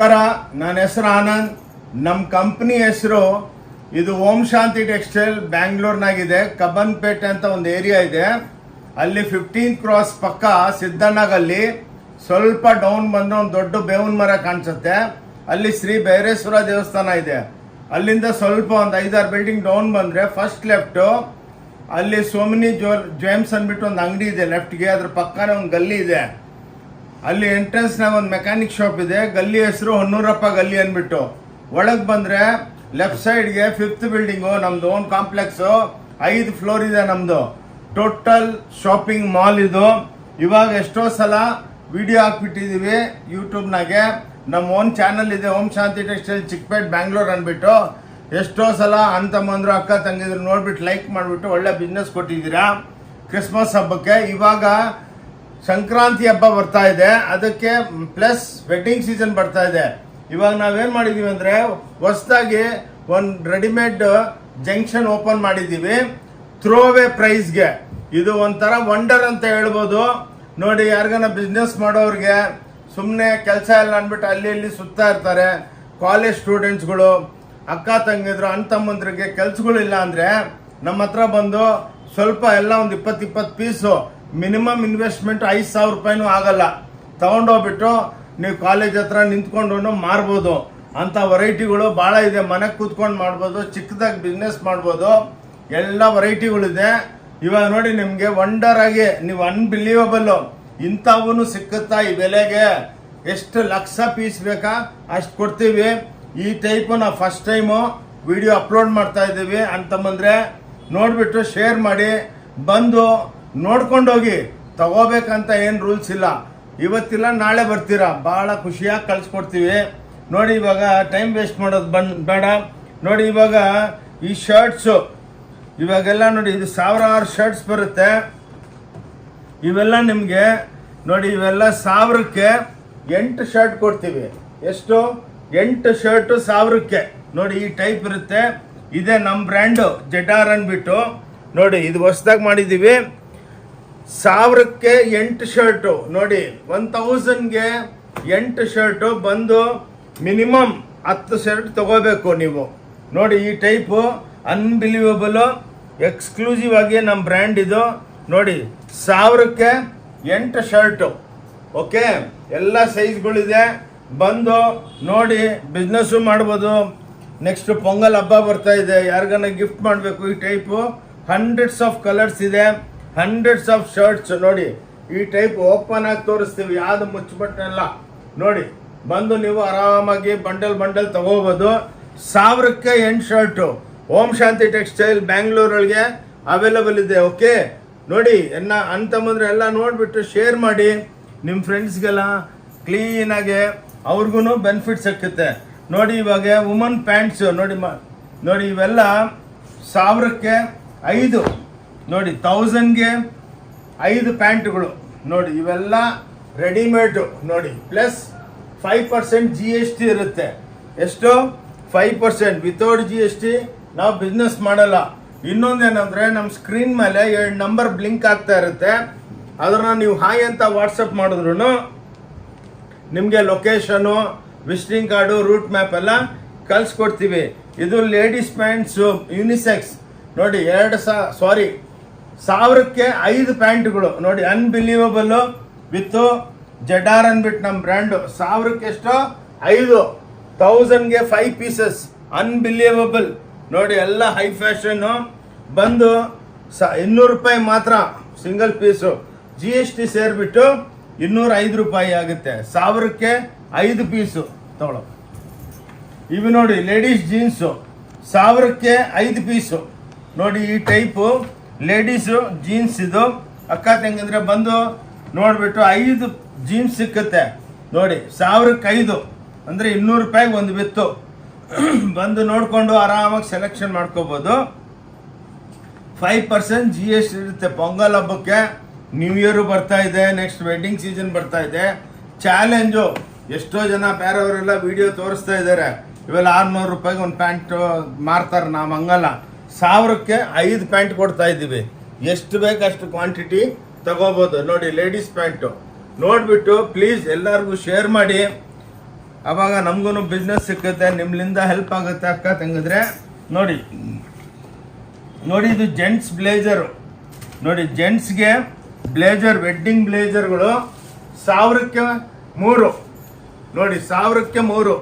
ನಮಸ್ಕಾರ, ನನ್ನ ಹೆಸರು ಆನಂದ್. ನಮ್ಮ ಕಂಪ್ನಿ ಹೆಸರು ಇದು ಓಂ ಶಾಂತಿ ಟೆಕ್ಸ್ಟೈಲ್ ಬ್ಯಾಂಗ್ಳೂರ್ನಾಗಿದೆ. ಕಬ್ಬನ್ಪೇಟೆ ಅಂತ ಒಂದು ಏರಿಯಾ ಇದೆ. ಅಲ್ಲಿ 15th ಕ್ರಾಸ್ ಪಕ್ಕ ಸಿದ್ದಣ್ಣಗಲ್ಲಿ ಸ್ವಲ್ಪ ಡೌನ್ ಬಂದ್ರೆ ಒಂದು ದೊಡ್ಡ ಬೇವಿನ ಮರ ಕಾಣಿಸುತ್ತೆ. ಅಲ್ಲಿ ಶ್ರೀ ಭೈರೇಶ್ವರ ದೇವಸ್ಥಾನ ಇದೆ. ಅಲ್ಲಿಂದ ಸ್ವಲ್ಪ ಒಂದು 5-6 ಬಿಲ್ಡಿಂಗ್ ಡೌನ್ ಬಂದ್ರೆ ಫಸ್ಟ್ ಲೆಫ್ಟು ಅಲ್ಲಿ ಸೋಮಿನಿ ಜೇಮ್ಸ್ ಅಂದ್ಬಿಟ್ಟು ಒಂದು ಅಂಗಡಿ ಇದೆ ಲೆಫ್ಟ್ಗೆ. ಅದ್ರ ಪಕ್ಕನೇ ಒಂದು ಗಲ್ಲಿ ಇದೆ. ಅಲ್ಲಿ ಎಂಟ್ರೆನ್ಸ್ನಾಗ ಒಂದು ಮೆಕ್ಯಾನಿಕ್ ಶಾಪ್ ಇದೆ. ಗಲ್ಲಿ ಹೆಸರು ಹೊನ್ನೂರಪ್ಪ ಗಲ್ಲಿ ಅಂದ್ಬಿಟ್ಟು. ಒಳಗೆ ಬಂದರೆ ಲೆಫ್ಟ್ ಸೈಡ್ಗೆ 5th ಬಿಲ್ಡಿಂಗು ನಮ್ಮದು ಓನ್ ಕಾಂಪ್ಲೆಕ್ಸು. 5 ಫ್ಲೋರ್ ಇದೆ ನಮ್ಮದು. ಟೋಟಲ್ ಶಾಪಿಂಗ್ ಮಾಲ್ ಇದು. ಇವಾಗ ಎಷ್ಟೋ ಸಲ ವಿಡಿಯೋ ಹಾಕ್ಬಿಟ್ಟಿದ್ದೀವಿ ಯೂಟ್ಯೂಬ್ನಾಗೆ. ನಮ್ಮ ಓನ್ ಚಾನಲ್ ಇದೆ ಓಂ ಶಾಂತಿ ಟೆಕ್ಸ್ಟೈಲ್ ಚಿಕ್ಕಪೇಟ್ ಬ್ಯಾಂಗ್ಳೂರ್ ಅಂದ್ಬಿಟ್ಟು. ಎಷ್ಟೋ ಸಲ ಅಂತಮ್ಮಂದ್ರು ಅಕ್ಕ ತಂಗಿದ್ರು ನೋಡ್ಬಿಟ್ಟು ಲೈಕ್ ಮಾಡಿಬಿಟ್ಟು ಒಳ್ಳೆ ಬಿಸ್ನೆಸ್ ಕೊಟ್ಟಿದ್ದೀರಾ ಕ್ರಿಸ್ಮಸ್ ಹಬ್ಬಕ್ಕೆ. ಇವಾಗ ಸಂಕ್ರಾಂತಿ ಹಬ್ಬ ಬರ್ತಾ ಇದೆ, ಅದಕ್ಕೆ ಪ್ಲಸ್ ವೆಡ್ಡಿಂಗ್ ಸೀಸನ್ ಬರ್ತಾ ಇದೆ. ಇವಾಗ ನಾವೇನು ಮಾಡಿದ್ದೀವಿ ಅಂದರೆ ಹೊಸದಾಗಿ ಒಂದು ರೆಡಿಮೇಡ್ ಜಂಕ್ಷನ್ ಓಪನ್ ಮಾಡಿದ್ದೀವಿ ಥ್ರೋವೇ ಪ್ರೈಸ್ಗೆ. ಇದು ಒಂಥರ ವಂಡರ್ ಅಂತ ಹೇಳ್ಬೋದು. ನೋಡಿ, ಯಾರಿಗಾನ ಬಿಸ್ನೆಸ್ ಮಾಡೋರಿಗೆ ಸುಮ್ಮನೆ ಕೆಲಸ ಇಲ್ಲ ಅಂದ್ಬಿಟ್ಟು ಅಲ್ಲಿ ಇಲ್ಲಿ ಸುತ್ತಾ ಇರ್ತಾರೆ. ಕಾಲೇಜ್ ಸ್ಟೂಡೆಂಟ್ಸ್ಗಳು, ಅಕ್ಕ ತಂಗಿದ್ರು, ಅಣ್ತಮ್ಮಂದ್ರಿಗೆ ಕೆಲಸಗಳಿಲ್ಲ ಅಂದರೆ ನಮ್ಮ ಹತ್ರ ಬಂದು ಸ್ವಲ್ಪ ಎಲ್ಲ ಒಂದು 20 ಪೀಸು ಮಿನಿಮಮ್ ಇನ್ವೆಸ್ಟ್ಮೆಂಟ್ 5,000 ರೂಪಾಯಿನೂ ಆಗಲ್ಲ. ತಗೊಂಡೋಗ್ಬಿಟ್ಟು ನೀವು ಕಾಲೇಜ್ ಹತ್ರ ನಿಂತ್ಕೊಂಡು ಮಾರ್ಬೋದು. ಅಂಥ ವೆರೈಟಿಗಳು ಭಾಳ ಇದೆ. ಮನೆಗೆ ಕೂತ್ಕೊಂಡು ಮಾಡ್ಬೋದು, ಚಿಕ್ಕದಾಗಿ ಬಿಸ್ನೆಸ್ ಮಾಡ್ಬೋದು, ಎಲ್ಲ ವೆರೈಟಿಗಳಿದೆ. ಇವಾಗ ನೋಡಿ, ನಿಮಗೆ ವಂಡರ್ ಆಗಿ ನೀವು ಅನ್ಬಿಲೀವಬಲ್ಲು ಇಂಥವೂ ಸಿಕ್ಕುತ್ತಾ ಈ ಬೆಲೆಗೆ. ಎಷ್ಟು ಲಕ್ಷ ಪೀಸ್ ಬೇಕಾ ಅಷ್ಟು ಕೊಡ್ತೀವಿ. ಈ ಟೈಪು ನಾವು ಫಸ್ಟ್ ಟೈಮು ವಿಡಿಯೋ ಅಪ್ಲೋಡ್ ಮಾಡ್ತಾ ಇದ್ದೀವಿ. ಅಂತಂದ್ರೆ ನೋಡಿಬಿಟ್ಟು ಶೇರ್ ಮಾಡಿ, ಬಂದು ನೋಡ್ಕೊಂಡೋಗಿ. ತಗೋಬೇಕಂತ ಏನು ರೂಲ್ಸ್ ಇಲ್ಲ. ಇವತ್ತಿಲ್ಲ ನಾಳೆ ಬರ್ತೀರಾ, ಭಾಳ ಖುಷಿಯಾಗಿ ಕಳಿಸ್ಕೊಡ್ತೀವಿ. ನೋಡಿ, ಇವಾಗ ಟೈಮ್ ವೇಸ್ಟ್ ಮಾಡೋದು ಬೇಡ. ನೋಡಿ, ಇವಾಗ ಈ ಶರ್ಟ್ಸು ಇವಾಗೆಲ್ಲ ನೋಡಿ, ಇದು ಸಾವಿರಾರು ಶರ್ಟ್ಸ್ ಬರುತ್ತೆ. ಇವೆಲ್ಲ ನಿಮಗೆ ನೋಡಿ, ಇವೆಲ್ಲ 1000ಕ್ಕೆ 8 ಶರ್ಟ್ ಕೊಡ್ತೀವಿ. ಎಷ್ಟು? 8 ಶರ್ಟು 1000ಕ್ಕೆ. ನೋಡಿ, ಈ ಟೈಪ್ ಇರುತ್ತೆ. ಇದೇ ನಮ್ಮ ಬ್ರ್ಯಾಂಡು ಜೆಟಾರ್ ಅಂದ್ಬಿಟ್ಟು. ನೋಡಿ, ಇದು ಹೊಸದಾಗಿ ಮಾಡಿದ್ದೀವಿ. 1000ಕ್ಕೆ 8 ಶರ್ಟು. ನೋಡಿ, 1000ಗೆ 8 ಶರ್ಟು ಬಂದು ಮಿನಿಮಮ್ 10 ಶರ್ಟ್ ತಗೋಬೇಕು ನೀವು. ನೋಡಿ, ಈ ಟೈಪು ಅನ್ಬಿಲೀವಬಲು ಎಕ್ಸ್ಕ್ಲೂಸಿವ್ ಆಗಿ ನಮ್ಮ ಬ್ರ್ಯಾಂಡ್ ಇದು. ನೋಡಿ, 1000ಕ್ಕೆ 8 ಶರ್ಟು. ಓಕೆ, ಎಲ್ಲ ಸೈಜ್ಗಳಿದೆ. ಬಂದು ನೋಡಿ, ಬಿಸ್ನೆಸ್ಸು ಮಾಡ್ಬೋದು. ನೆಕ್ಸ್ಟ್ ಪೊಂಗಲ್ ಹಬ್ಬ ಬರ್ತಾ ಇದೆ, ಯಾರಿಗಾನ ಗಿಫ್ಟ್ ಮಾಡಬೇಕು. ಈ ಟೈಪು ಹಂಡ್ರೆಡ್ಸ್ ಆಫ್ ಕಲರ್ಸ್ ಇದೆ, ಹಂಡ್ರೆಡ್ಸ್ ಆಫ್ ಶರ್ಟ್ಸ್. ನೋಡಿ, ಈ ಟೈಪ್ ಓಪನ್ ಆಗಿ ತೋರಿಸ್ತೀವಿ, ಯಾವುದು ಮುಚ್ಚಬಟ್ಟೆಲ್ಲ. ನೋಡಿ, ಬಂದು ನೀವು ಆರಾಮಾಗಿ ಬಂಡಲ್ ತಗೋಬೋದು. 1000ಕ್ಕೆ 8 ಶರ್ಟು ಓಂ ಶಾಂತಿ ಟೆಕ್ಸ್ಟೈಲ್ ಬ್ಯಾಂಗ್ಳೂರೊಳಗೆ ಅವೈಲಬಲ್ ಇದೆ. ಓಕೆ, ನೋಡಿ, ಅಂತಂದ್ರೆ ಎಲ್ಲ ನೋಡಿಬಿಟ್ಟು ಶೇರ್ ಮಾಡಿ ನಿಮ್ಮ ಫ್ರೆಂಡ್ಸ್ಗೆಲ್ಲ ಕ್ಲೀನಾಗೆ, ಅವ್ರಿಗೂ ಬೆನಿಫಿಟ್ ಸಿಕ್ಕುತ್ತೆ. ನೋಡಿ, ಇವಾಗ ವುಮನ್ ಪ್ಯಾಂಟ್ಸು ನೋಡಿ ಇವೆಲ್ಲ 1000ಕ್ಕೆ 5. ನೋಡಿ, 1000ಗೆ 5 ಪ್ಯಾಂಟ್ಗಳು. ನೋಡಿ, ಇವೆಲ್ಲ ರೆಡಿಮೇಡು. ನೋಡಿ, ಪ್ಲಸ್ 5% GST ಇರುತ್ತೆ. ಎಷ್ಟು? 5%. ವಿತೌಟ್ GST ನಾವು ಬಿಸ್ನೆಸ್ ಮಾಡಲ್ಲ. ಇನ್ನೊಂದೇನಂದ್ರೆ ನಮ್ಮ ಸ್ಕ್ರೀನ್ ಮೇಲೆ 2 ನಂಬರ್ ಬ್ಲಿಂಕ್ ಆಗ್ತಾ ಇರುತ್ತೆ. ಅದನ್ನ ನೀವು ಹಾಯ್ ಅಂತ ವಾಟ್ಸಪ್ ಮಾಡಿದ್ರು ನಿಮಗೆ location, visiting card, route map ಎಲ್ಲ ಕಳಿಸ್ಕೊಡ್ತೀವಿ. ಇದು ಲೇಡೀಸ್ ಪ್ಯಾಂಟ್ಸು ಯೂನಿಸೆಕ್ಸ್. ನೋಡಿ, 1000ಕ್ಕೆ 5 ಪ್ಯಾಂಟ್ಗಳು. ನೋಡಿ, ಅನ್ಬಿಲೀವಬಲ್ಲು ವಿತ್ ಜೆಡಾರ್ ಅಂದ್ಬಿಟ್ಟು ನಮ್ಮ ಬ್ರ್ಯಾಂಡು. 1000ಕ್ಕೆ ಎಷ್ಟು? 5. 1000ಗೆ 5 ಪೀಸಸ್. ಅನ್ಬಿಲೀವಬಲ್. ನೋಡಿ, ಎಲ್ಲ ಹೈ ಫ್ಯಾಷನ್ನು. ಬಂದು 200 ರೂಪಾಯಿ ಮಾತ್ರ ಸಿಂಗಲ್ ಪೀಸು. GST ಸೇರಿಬಿಟ್ಟು 205 ರೂಪಾಯಿ ಆಗುತ್ತೆ. 1000ಕ್ಕೆ 5 ಪೀಸು ತಗೊಳ್ಳೋ. ಇವು ನೋಡಿ, ಲೇಡೀಸ್ ಜೀನ್ಸು 1000ಕ್ಕೆ 5 ಪೀಸು. ನೋಡಿ, ಈ ಟೈಪು ಲೇಡೀಸು ಜೀನ್ಸ್ ಇದು. ಅಕ್ಕ ತಂಗಂದ್ರೆ ಬಂದು ನೋಡಿಬಿಟ್ಟು 5 ಜೀನ್ಸ್ ಸಿಕ್ಕುತ್ತೆ. ನೋಡಿ, 1000ಕ್ಕೆ 5 ಅಂದರೆ 200 ರೂಪಾಯಿಗೆ ಒಂದು ಬಿತ್ತು. ಬಂದು ನೋಡಿಕೊಂಡು ಆರಾಮಾಗಿ ಸೆಲೆಕ್ಷನ್ ಮಾಡ್ಕೋಬೋದು. 5% GST ಇರುತ್ತೆ. ಪೊಂಗಲ್ ಹಬ್ಬಕ್ಕೆ, ನ್ಯೂ ಇಯರು ಬರ್ತಾ ಇದೆ, ನೆಕ್ಸ್ಟ್ ವೆಡ್ಡಿಂಗ್ ಸೀಸನ್ ಬರ್ತಾ ಇದೆ. ಚಾಲೆಂಜು ಎಷ್ಟೋ ಜನ ಬೇರೆಯವರೆಲ್ಲ ವಿಡಿಯೋ ತೋರಿಸ್ತಾ ಇದ್ದಾರೆ. ಇವೆಲ್ಲ 600 ರೂಪಾಯಿಗೆ ಒಂದು ಪ್ಯಾಂಟ್ ಮಾರ್ತಾರೆ. ನಾವು ಹಂಗಲ್ಲ, 1000ಕ್ಕೆ 5 ಪ್ಯಾಂಟ್ ಕೊಡ್ತಾ ಇದ್ದೀವಿ. ಎಷ್ಟು ಬೇಕಷ್ಟು ಕ್ವಾಂಟಿಟಿ ತಗೋಬೋದು. ನೋಡಿ, ಲೇಡೀಸ್ ಪ್ಯಾಂಟು ನೋಡಿಬಿಟ್ಟು ಪ್ಲೀಸ್ ಎಲ್ಲರಿಗೂ ಶೇರ್ ಮಾಡಿ. ಆವಾಗ ನಮಗೂ ಬಿಸ್ನೆಸ್ ಸಿಕ್ಕುತ್ತೆ, ನಿಮ್ಮಿಂದ ಹೆಲ್ಪ್ ಆಗುತ್ತೆ ಅಕ್ಕ ತಂಗಿದ್ರೆ. ನೋಡಿ ಇದು ಜೆಂಟ್ಸ್ ಬ್ಲೇಜರು. ನೋಡಿ ಜೆಂಟ್ಸ್ಗೆ ಬ್ಲೇಜರ್, ವೆಡ್ಡಿಂಗ್ ಬ್ಲೇಜರ್ಗಳು 1000ಕ್ಕೆ 3. ನೋಡಿ 1000ಕ್ಕೆ 3,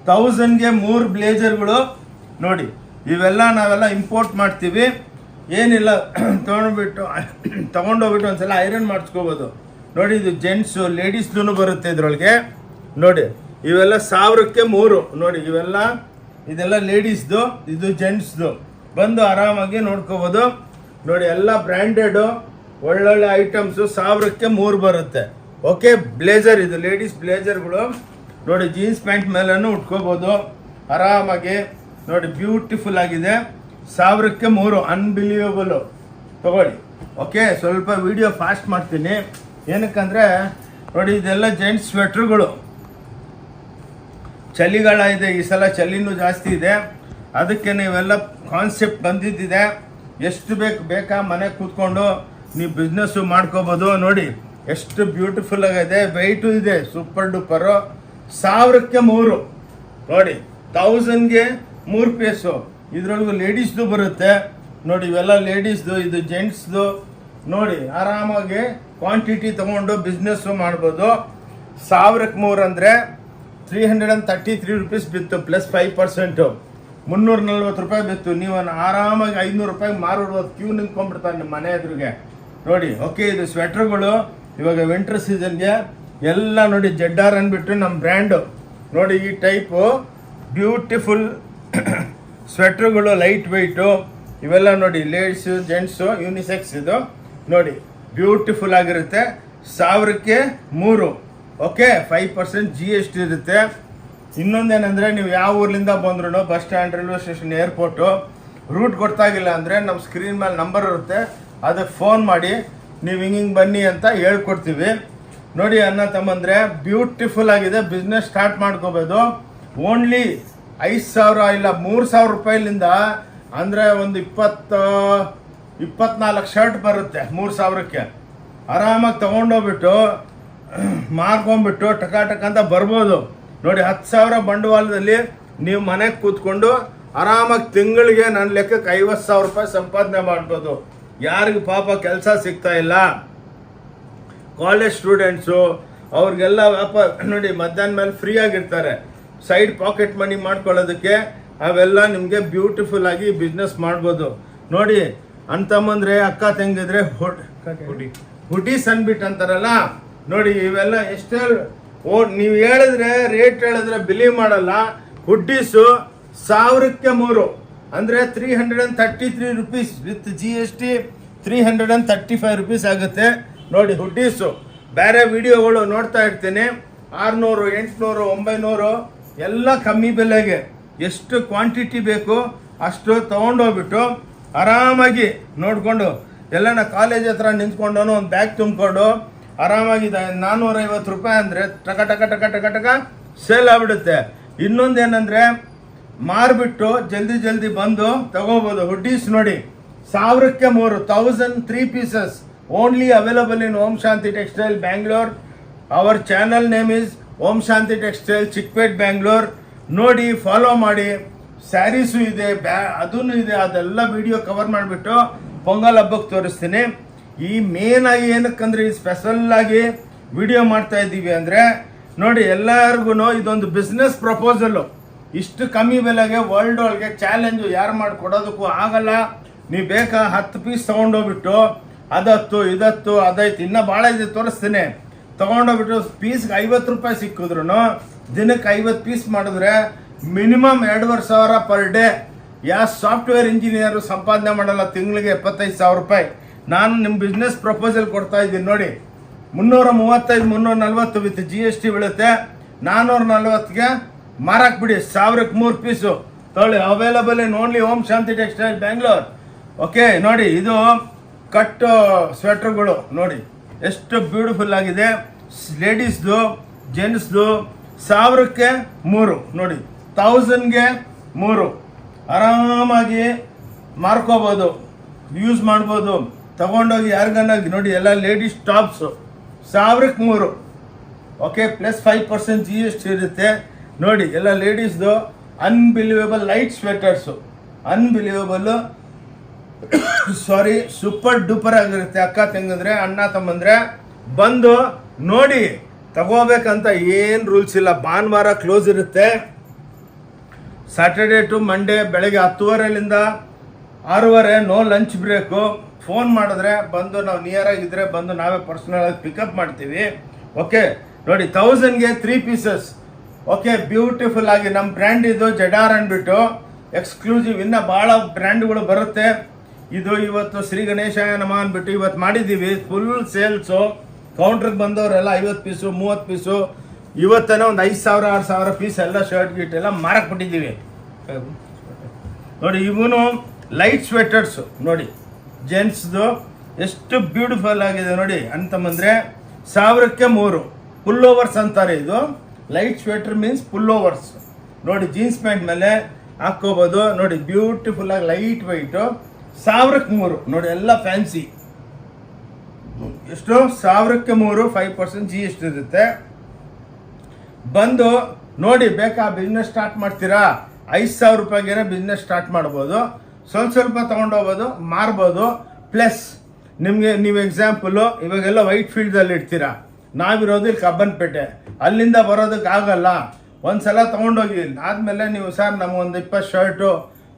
1000ಗೆ 3 ಬ್ಲೇಜರ್ಗಳು. ನೋಡಿ ಇವೆಲ್ಲ ನಾವೆಲ್ಲ ಇಂಪೋರ್ಟ್ ಮಾಡ್ತೀವಿ. ಏನಿಲ್ಲ, ತೊಗೊಂಡೋಗ್ಬಿಟ್ಟು ಒಂದ್ಸಲ ಐರನ್ ಮಾಡಿಸ್ಕೋಬೋದು. ನೋಡಿ ಇದು ಜೆಂಟ್ಸು, ಲೇಡೀಸ್ದು ಬರುತ್ತೆ ಇದರೊಳಗೆ. ನೋಡಿ ಇವೆಲ್ಲ 1000ಕ್ಕೆ 3. ನೋಡಿ ಇದೆಲ್ಲ ಲೇಡೀಸ್ದು, ಇದು ಜೆಂಟ್ಸ್ದು. ಬಂದು ಆರಾಮಾಗಿ ನೋಡ್ಕೋಬೋದು. ನೋಡಿ ಎಲ್ಲ ಬ್ರ್ಯಾಂಡೆಡು ಒಳ್ಳೊಳ್ಳೆ ಐಟಮ್ಸು 1000ಕ್ಕೆ 3 ಬರುತ್ತೆ. ಓಕೆ, ಬ್ಲೇಜರ್ ಇದು ಲೇಡೀಸ್ ಬ್ಲೇಜರ್ಗಳು. ನೋಡಿ ಜೀನ್ಸ್ ಪ್ಯಾಂಟ್ ಮೇಲೂ ಉಟ್ಕೋಬೋದು ಆರಾಮಾಗಿ. ನೋಡಿ ಬ್ಯೂಟಿಫುಲ್ ಆಗಿದೆ, 1000ಕ್ಕೆ 3, ಅನ್ಬಿಲೀವಬಲು. ತಗೊಳ್ಳಿ. ಓಕೆ, ಸ್ವಲ್ಪ ವಿಡಿಯೋ ಫಾಸ್ಟ್ ಮಾಡ್ತೀನಿ, ಏನಕ್ಕಂದರೆ ನೋಡಿ ಇದೆಲ್ಲ ಜೆಂಟ್ಸ್ ಸ್ವೆಟ್ರುಗಳು. ಚಳಿಗಾಲ ಇದೆ, ಈ ಸಲ ಚಳಿನೂ ಜಾಸ್ತಿ ಇದೆ, ಅದಕ್ಕೆ ನೀವೆಲ್ಲ ಕಾನ್ಸೆಪ್ಟ್ ಬಂದಿದ್ದಿದೆ. ಎಷ್ಟು ಬೇಕಾ ಮನೆಗೆ ಕೂತ್ಕೊಂಡು ನೀವು ಬಿಸ್ನೆಸ್ಸು ಮಾಡ್ಕೋಬೋದು. ನೋಡಿ ಎಷ್ಟು ಬ್ಯೂಟಿಫುಲ್ ಆಗಿದೆ, ವೆಯ್ಟು ಇದೆ, ಸೂಪರ್ ಡೂಪರು. 1000ಕ್ಕೆ 3. ನೋಡಿ 1000ಗೆ 3 ಪೀಸು. ಇದರೊಳಗೂ ಲೇಡೀಸ್ದು ಬರುತ್ತೆ. ನೋಡಿ ಇವೆಲ್ಲ ಲೇಡೀಸ್ದು, ಇದು ಜೆಂಟ್ಸ್ದು. ನೋಡಿ ಆರಾಮಾಗಿ ಕ್ವಾಂಟಿಟಿ ತೊಗೊಂಡು ಬಿಸ್ನೆಸ್ಸು ಮಾಡ್ಬೋದು. 1000ಕ್ಕೆ 3 ಅಂದರೆ 333 ರುಪೀಸ್ ಬಿತ್ತು, ಪ್ಲಸ್ 5%, 340 ರೂಪಾಯಿ ಬಿತ್ತು. ನೀವು ಆರಾಮಾಗಿ 500 ರೂಪಾಯಿಗೆ ಮಾರ್ಬಿಡ್ಬೋದು. ಕ್ಯೂ ನಿಂತ್ಕೊಂಡ್ಬಿಡ್ತಾರೆ ನಿಮ್ಮ ಮನೆ ಎದುರಿಗೆ. ನೋಡಿ ಓಕೆ, ಇದು ಸ್ವೆಟ್ರುಗಳು ಇವಾಗ ವಿಂಟರ್ ಸೀಸನ್ಗೆ ಎಲ್ಲ. ನೋಡಿ ಜೆಡ್ಡಾರ್ ಅಂದ್ಬಿಟ್ಟು ನಮ್ಮ ಬ್ರ್ಯಾಂಡು. ನೋಡಿ ಈ ಟೈಪು ಬ್ಯೂಟಿಫುಲ್ ಸ್ವೆಟ್ರುಗಳು, ಲೈಟ್ ವೆಯ್ಟು ಇವೆಲ್ಲ. ನೋಡಿ ಲೇಡೀಸು ಜೆಂಟ್ಸು ಯೂನಿಸೆಕ್ಸ್ ಇದು. ನೋಡಿ ಬ್ಯೂಟಿಫುಲ್ ಆಗಿರುತ್ತೆ, 1000ಕ್ಕೆ 3. ಓಕೆ, 5% GST ಇರುತ್ತೆ. ಇನ್ನೊಂದೇನೆಂದರೆ ನೀವು ಯಾವ ಊರ್ಲಿಂದ ಬಂದ್ರೂ bus stand, railway station, airport route ಗೊತ್ತಾಗಿಲ್ಲ ಅಂದರೆ ನಮ್ಮ ಸ್ಕ್ರೀನ್ ಮೇಲೆ ನಂಬರ್ ಇರುತ್ತೆ, ಅದಕ್ಕೆ ಫೋನ್ ಮಾಡಿ ನೀವು ಹಿಂಗೆ ಬನ್ನಿ ಅಂತ ಹೇಳ್ಕೊಡ್ತೀವಿ. ನೋಡಿ ಅಣ್ಣ ತಮ್ಮಂದರೆ ಬ್ಯೂಟಿಫುಲ್ ಆಗಿದೆ, ಬಿಸ್ನೆಸ್ ಸ್ಟಾರ್ಟ್ ಮಾಡ್ಕೋಬೋದು. ಓನ್ಲಿ 5000 ಇಲ್ಲ 3000 ರೂಪಾಯಿಲಿಂದ ಅಂದರೆ ಒಂದು 24 ಶರ್ಟ್ ಬರುತ್ತೆ 3000ಕ್ಕೆ. ಆರಾಮಾಗಿ ತೊಗೊಂಡೋಗ್ಬಿಟ್ಟು ಮಾರ್ಕೊಂಡ್ಬಿಟ್ಟು ಟಕ ಅಂತ ಬರ್ಬೋದು. ನೋಡಿ 10,000 ಬಂಡವಾಳದಲ್ಲಿ ನೀವು ಮನೆಗೆ ಕೂತ್ಕೊಂಡು ಆರಾಮಾಗಿ ತಿಂಗಳಿಗೆ ನನ್ನ ಲೆಕ್ಕಕ್ಕೆ 50,000 ರೂಪಾಯಿ ಸಂಪಾದನೆ ಮಾಡ್ಬೋದು. ಯಾರಿಗೆ ಪಾಪ ಕೆಲಸ ಸಿಗ್ತಾ ಇಲ್ಲ, ಕಾಲೇಜ್ ಸ್ಟೂಡೆಂಟ್ಸು ಅವ್ರಿಗೆಲ್ಲ ವ್ಯಾಪಾರ. ನೋಡಿ ಮಧ್ಯಾಹ್ನ ಮೇಲೆ ಫ್ರೀ ಆಗಿರ್ತಾರೆ, ಸೈಡ್ ಪಾಕೆಟ್ ಮನಿ ಮಾಡ್ಕೊಳ್ಳೋದಕ್ಕೆ ಅವೆಲ್ಲ ನಿಮಗೆ ಬ್ಯೂಟಿಫುಲ್ ಆಗಿ ಬಿಸ್ನೆಸ್ ಮಾಡ್ಬೋದು. ನೋಡಿ ಅಂತಂದ್ರೆ ಅಕ್ಕ ತಂಗಿದ್ರೆ ಹುಡೀಸ್ ಅಂದ್ಬಿಟ್ಟು ಅಂತಾರಲ್ಲ. ನೋಡಿ ಇವೆಲ್ಲ ಎಷ್ಟೇ ನೀವು ಹೇಳಿದ್ರೆ ರೇಟ್ ಹೇಳಿದ್ರೆ ಬಿಲೀವ್ ಮಾಡಲ್ಲ. ಹುಡ್ಡೀಸು 1000ಕ್ಕೆ 3 ಅಂದರೆ 333 ರುಪೀಸ್ ವಿತ್ GST 335 ರುಪೀಸ್ ಆಗುತ್ತೆ. ನೋಡಿ ಹುಡ್ಡೀಸು ಬೇರೆ ವಿಡಿಯೋಗಳು ನೋಡ್ತಾ ಇರ್ತೀನಿ, 600, 800, 900 ಎಲ್ಲ ಕಮ್ಮಿ ಬೆಲೆಗೆ. ಎಷ್ಟು ಕ್ವಾಂಟಿಟಿ ಬೇಕು ಅಷ್ಟು ತೊಗೊಂಡೋಗ್ಬಿಟ್ಟು ಆರಾಮಾಗಿ ನೋಡಿಕೊಂಡು ಎಲ್ಲನ ಕಾಲೇಜ್ ಹತ್ರ ನಿಂತ್ಕೊಂಡು ಒಂದು ಬ್ಯಾಗ್ ತುಂಬಿಕೊಂಡು ಆರಾಮಾಗಿದೆ. 450 ರೂಪಾಯಿ ಅಂದರೆ ಟಕ ಟಕ ಟಕ ಟಕ ಟಕ ಸೇಲ್ ಆಗ್ಬಿಡುತ್ತೆ. ಇನ್ನೊಂದೇನೆಂದರೆ ಮಾರ್ಬಿಟ್ಟು ಜಲ್ದಿ ಬಂದು ತಗೋಬೋದು. ಹುಡ್ಡೀಸ್ ನೋಡಿ 1000ಕ್ಕೆ 3, 1003 pieces only available in Om Shanti textile Bangalore. Our channel name is Om Shanti textile, Chickpet, Bangalore. ನೋಡಿ ಫಾಲೋ ಮಾಡಿ. ಸ್ಯಾರೀಸು ಇದೆ, ಅದೂ ಇದೆ, ಅದೆಲ್ಲ ವಿಡಿಯೋ ಕವರ್ ಮಾಡಿಬಿಟ್ಟು ಪೊಂಗಲ್ ಹಬ್ಬಕ್ಕೆ ತೋರಿಸ್ತೀನಿ. ಈ ಮೇನ್ ಆಗಿ ಏನಕ್ಕಂದ್ರೆ ಈ ಸ್ಪೆಷಲ್ ಆಗಿ ವಿಡಿಯೋ ಮಾಡ್ತಾ ಇದ್ದೀವಿ ಅಂದರೆ ನೋಡಿ ಎಲ್ಲರಿಗೂ ಇದೊಂದು ಬಿಸ್ನೆಸ್ ಪ್ರಪೋಸಲ್ಲು. ಇಷ್ಟು ಕಮ್ಮಿ ಬೆಲೆಗೆ ವರ್ಲ್ಡ್ ಒಳಗೆ ಚಾಲೆಂಜು ಯಾರು ಮಾಡಿಕೊಡೋದಕ್ಕೂ ಆಗಲ್ಲ. ನೀವು ಬೇಕಾ 10 ಪೀಸ್ ತೊಗೊಂಡೋಗ್ಬಿಟ್ಟು ಅದತ್ತು ಇದತ್ತು ಅದೈತು ಇನ್ನೂ ಭಾಳ ಇದೆ ತೋರಿಸ್ತೀನಿ. ತೊಗೊಂಡೋಗ್ಬಿಟ್ಟು ಪೀಸ್ಗೆ 50 ರೂಪಾಯಿ ಸಿಕ್ಕಿದ್ರು ದಿನಕ್ಕೆ 50 ಪೀಸ್ ಮಾಡಿದ್ರೆ ಮಿನಿಮಮ್ 2,500 ಪರ್ ಡೇ. ಯಾವ ಸಾಫ್ಟ್ವೇರ್ ಇಂಜಿನಿಯರು ಸಂಪಾದನೆ ಮಾಡಲ್ಲ ತಿಂಗಳಿಗೆ 75,000 ರೂಪಾಯಿ. ನಾನು ನಿಮ್ಮ ಬಿಸ್ನೆಸ್ ಪ್ರಪೋಸಲ್ ಕೊಡ್ತಾ ಇದ್ದೀನಿ ನೋಡಿ. 335, 340 ವಿತ್ GST ಬೀಳುತ್ತೆ. 440ಗೆ ಮಾರಾಕ್ಬಿಡಿ. 1000ಕ್ಕೆ 3 ಪೀಸು ತೊಗೊಳ್ಳಿ. Available in only Om Shanti textile Bangalore. Okay, ನೋಡಿ ಇದು ಕಟ್ ಸ್ವೆಟ್ರುಗಳು ನೋಡಿ ಎಷ್ಟು ಬ್ಯೂಟಿಫುಲ್ ಆಗಿದೆ. ಲೇಡೀಸ್ದು ಜೆಂಟ್ಸ್ದು 1000ಕ್ಕೆ 3 ನೋಡಿ, 1000ಗೆ 3 ಆರಾಮಾಗಿ ಮಾರ್ಕೋಬೋದು, ಯೂಸ್ ಮಾಡ್ಬೋದು. ತಗೊಂಡೋಗಿ ಯಾರಿಗನ್ನಾಗಿ ನೋಡಿ ಎಲ್ಲ ಲೇಡೀಸ್ ಟಾಪ್ಸು 1000ಕ್ಕೆ 3. ಓಕೆ, ಪ್ಲಸ್ 5% GST ಇರುತ್ತೆ. ನೋಡಿ ಎಲ್ಲ ಲೇಡೀಸ್ದು unbelievable light sweaters, unbelievable sari super duper ಆಗಿರುತ್ತೆ. ಅಕ್ಕ ತಂಗಂದ್ರೆ ಅಣ್ಣ ತಮ್ಮಂದ್ರೆ ಬಂದು ನೋಡಿ ತಗೋಬೇಕಂತ ಏನು ರೂಲ್ಸ್ ಇಲ್ಲ. ಭಾನುವಾರ ಕ್ಲೋಸ್ ಇರುತ್ತೆ. ಸ್ಯಾಟರ್ಡೇ ಟು ಮಂಡೇ ಬೆಳಗ್ಗೆ 10:30ರಿಂದ 6:30 ನೋ ಲಂಚ್ ಬ್ರೇಕು. ಫೋನ್ ಮಾಡಿದ್ರೆ ಬಂದು ನಾವು ನಿಯರ್ ಆಗಿದ್ರೆ ಬಂದು ನಾವೇ ಪರ್ಸನಲ್ ಆಗಿ ಪಿಕಪ್ ಮಾಡ್ತೀವಿ. ಓಕೆ ನೋಡಿ 1000ಗೆ 3 ಪೀಸಸ್. ಓಕೆ ಬ್ಯೂಟಿಫುಲ್ ಆಗಿ ನಮ್ಮ ಬ್ರ್ಯಾಂಡ್ ಇದು ಜಡಾರ್ ಅಂದ್ಬಿಟ್ಟು ಎಕ್ಸ್ಕ್ಲೂಸಿವ್. ಇನ್ನು ಭಾಳ ಬ್ರ್ಯಾಂಡ್ಗಳು ಬರುತ್ತೆ. ಇದು ಇವತ್ತು ಶ್ರೀ ಗಣೇಶಾಯ ನಮ ಅಂದ್ಬಿಟ್ಟು ಇವತ್ತು ಮಾಡಿದ್ದೀವಿ ಫುಲ್ ಸೇಲ್ಸು. ಕೌಂಟ್ರಿಗೆ ಬಂದವರೆಲ್ಲ 50 ಪೀಸು 30 ಪೀಸು ಇವತ್ತೇನೋ ಒಂದು 5,000 6,000 ಪೀಸ್ ಎಲ್ಲ ಶರ್ಟ್ ಗಿಟ್ ಎಲ್ಲ ಮಾರಕ್ಕೆ ಬಿಟ್ಟಿದ್ದೀವಿ. ನೋಡಿ ಇವನು ಲೈಟ್ ಸ್ವೆಟರ್ಸು ನೋಡಿ ಜೆಂಟ್ಸ್ದು ಎಷ್ಟು ಬ್ಯೂಟಿಫುಲ್ ಆಗಿದೆ ನೋಡಿ ಅಂತಂದ್ರೆ 1000ಕ್ಕೆ 3 ಫುಲ್ ಓವರ್ಸ್ ಅಂತಾರೆ. ಇದು light sweater means full overs ನೋಡಿ. ಜೀನ್ಸ್ ಪ್ಯಾಂಟ್ ಮೇಲೆ ಹಾಕೋಬೋದು ನೋಡಿ. ಬ್ಯೂಟಿಫುಲ್ ಆಗಿ ಲೈಟ್ ವೈಟು 1000ಕ್ಕೆ 3 ನೋಡಿ. ಎಲ್ಲ ಫ್ಯಾನ್ಸಿ. ಎಷ್ಟು 1000ಕ್ಕೆ 3 5% GST ಇರುತ್ತೆ. ಬಂದು ನೋಡಿ ಬೇಕಾ ಬಿಸ್ನೆಸ್ ಸ್ಟಾರ್ಟ್ ಮಾಡ್ತೀರಾ 5,000 ರೂಪಾಯಿಗೆ ಬಿಸ್ನೆಸ್ ಸ್ಟಾರ್ಟ್ ಮಾಡ್ಬೋದು. ಸ್ವಲ್ಪ ತೊಗೊಂಡೋಗ್ಬೋದು ಮಾರ್ಬೋದು. ಪ್ಲಸ್ ನಿಮಗೆ ನೀವು ಎಕ್ಸಾಂಪಲು ಇವಾಗೆಲ್ಲ ವೈಟ್ ಫೀಲ್ಡಲ್ಲಿ ಇಡ್ತೀರಾ, ನಾವಿರೋದು ಇಲ್ಲಿ ಕಬ್ಬನ್ಪೇಟೆ, ಅಲ್ಲಿಂದ ಬರೋದಕ್ಕೆ ಆಗಲ್ಲ. ಒಂದು ಸಲ ತೊಗೊಂಡೋಗಿ ಆದಮೇಲೆ ನೀವು ಸರ್ ನಮಗೊಂದು 20 ಶರ್ಟು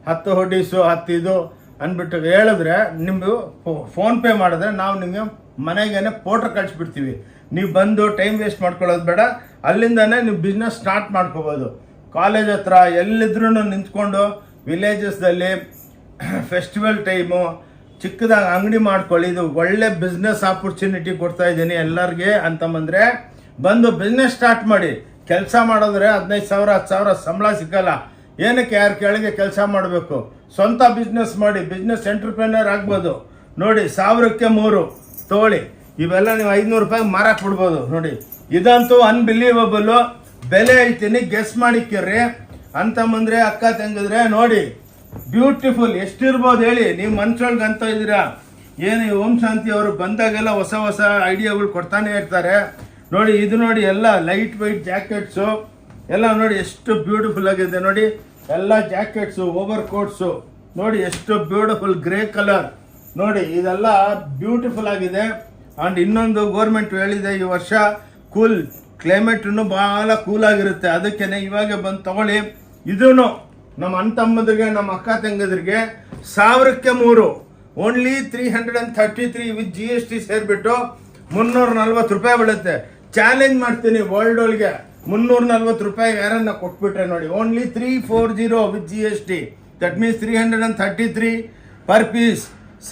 10 ಹುಡೀಸು 10 ಇದು ಅಂದ್ಬಿಟ್ಟು ಹೇಳಿದ್ರೆ ನಿಮ್ಮದು ಫೋನ್ಪೇ ಮಾಡಿದ್ರೆ ನಾವು ನಿಮಗೆ ಮನೆಗೇನೆ ಫೋಟೋ ಕಳಿಸ್ಬಿಡ್ತೀವಿ. ನೀವು ಬಂದು ಟೈಮ್ ವೇಸ್ಟ್ ಮಾಡ್ಕೊಳ್ಳೋದು ಬೇಡ. ಅಲ್ಲಿಂದನೇ ನೀವು ಬಿಸ್ನೆಸ್ ಸ್ಟಾರ್ಟ್ ಮಾಡ್ಕೋಬೋದು. ಕಾಲೇಜ್ ಹತ್ರ ಎಲ್ಲಿದ್ರೂ ನಿಂತ್ಕೊಂಡು ವಿಲೇಜಸ್ದಲ್ಲಿ ಫೆಸ್ಟಿವಲ್ ಟೈಮು ಚಿಕ್ಕದಾಗಿ ಅಂಗಡಿ ಮಾಡ್ಕೊಳ್ಳಿ. ಇದು ಒಳ್ಳೆ ಬಿಸ್ನೆಸ್ ಆಪರ್ಚುನಿಟಿ ಕೊಡ್ತಾ ಇದ್ದೀನಿ ಎಲ್ಲರಿಗೆ ಅಂತಂದ್ರೆ ಬಂದು ಬಿಸ್ನೆಸ್ ಸ್ಟಾರ್ಟ್ ಮಾಡಿ. ಕೆಲಸ ಮಾಡಿದ್ರೆ 15,000 10,000 ಸಂಬಳ ಸಿಕ್ಕಲ್ಲ. ಏನಕ್ಕೆ ಯಾರ ಕೆಳಗೆ ಕೆಲಸ ಮಾಡಬೇಕು? ಸ್ವಂತ ಬಿಸ್ನೆಸ್ ಮಾಡಿ ಬಿಸ್ನೆಸ್ ಎಂಟರ್ಪ್ರಿನರ್ ಆಗ್ಬೋದು. ನೋಡಿ 1000ಕ್ಕೆ 3 ತೋಳಿ. ಇವೆಲ್ಲ ನೀವು 500 ರೂಪಾಯಿಗೆ ಮಾರಕ್ಕೆ ಬಿಡ್ಬೋದು ನೋಡಿ. ಇದಂತೂ ಅನ್ಬಿಲೀವಬಲ್ ಬೆಲೆ ಐತೀನಿ, ಗೆಸ್ ಮಾಡಿಕ್ಕಿರ್ರಿ ಅಂತಂದ್ರೆ ಅಕ್ಕ ತಂಗಿದ್ರೆ ನೋಡಿ ಬ್ಯೂಟಿಫುಲ್ ಎಷ್ಟಿರ್ಬೋದು ಹೇಳಿ. ನೀವು ಮನ್ಸೊಳಗೆ ಅಂತ ಇದ್ದೀರಾ ಏನು ಓಂ ಶಾಂತಿ ಅವರು ಬಂದಾಗೆಲ್ಲ ಹೊಸ ಹೊಸ ಐಡಿಯಾಗಳು ಕೊಡ್ತಾನೆ ಇರ್ತಾರೆ ನೋಡಿ. ಇದು ನೋಡಿ ಎಲ್ಲ ಲೈಟ್ ವೈಟ್ ಜಾಕೆಟ್ಸು ಎಲ್ಲ ನೋಡಿ ಎಷ್ಟು ಬ್ಯೂಟಿಫುಲ್ ಆಗಿದೆ ನೋಡಿ. ಎಲ್ಲ ಜಾಕೆಟ್ಸು ಓವರ್ ಕೋಟ್ಸು ನೋಡಿ ಎಷ್ಟು ಬ್ಯೂಟಿಫುಲ್ ಗ್ರೇ ಕಲರ್ ನೋಡಿ. ಇದೆಲ್ಲ ಬ್ಯೂಟಿಫುಲ್ ಆಗಿದೆ. ಆ್ಯಂಡ್ ಇನ್ನೊಂದು ಗೋರ್ಮೆಂಟ್ ಹೇಳಿದೆ ಈ ವರ್ಷ ಕೂಲ್ ಕ್ಲೈಮೇಟನ್ನು ಭಾಳ ಕೂಲ್ ಆಗಿರುತ್ತೆ. ಅದಕ್ಕೇನೆ ಇವಾಗ ಬಂದು ತಗೊಳ್ಳಿ. ಇದೂ ನಮ್ಮ ಅಣ್ಣ ತಮ್ಮದ್ರಿಗೆ ನಮ್ಮ ಅಕ್ಕ ತಂಗದ್ರಿಗೆ 1000ಕ್ಕೆ 3 ಓನ್ಲಿ 333 ವಿತ್ GST ಸೇರಿಬಿಟ್ಟು 340 ರೂಪಾಯಿ ಬೀಳುತ್ತೆ. ಚಾಲೆಂಜ್ ಮಾಡ್ತೀನಿ ವರ್ಲ್ಡ್ ಒಳಗೆ 340 ರೂಪಾಯಿ ಯಾರನ್ನ ಕೊಟ್ಬಿಟ್ರೆ ನೋಡಿ. Only 340 with GST. That means 333 per piece.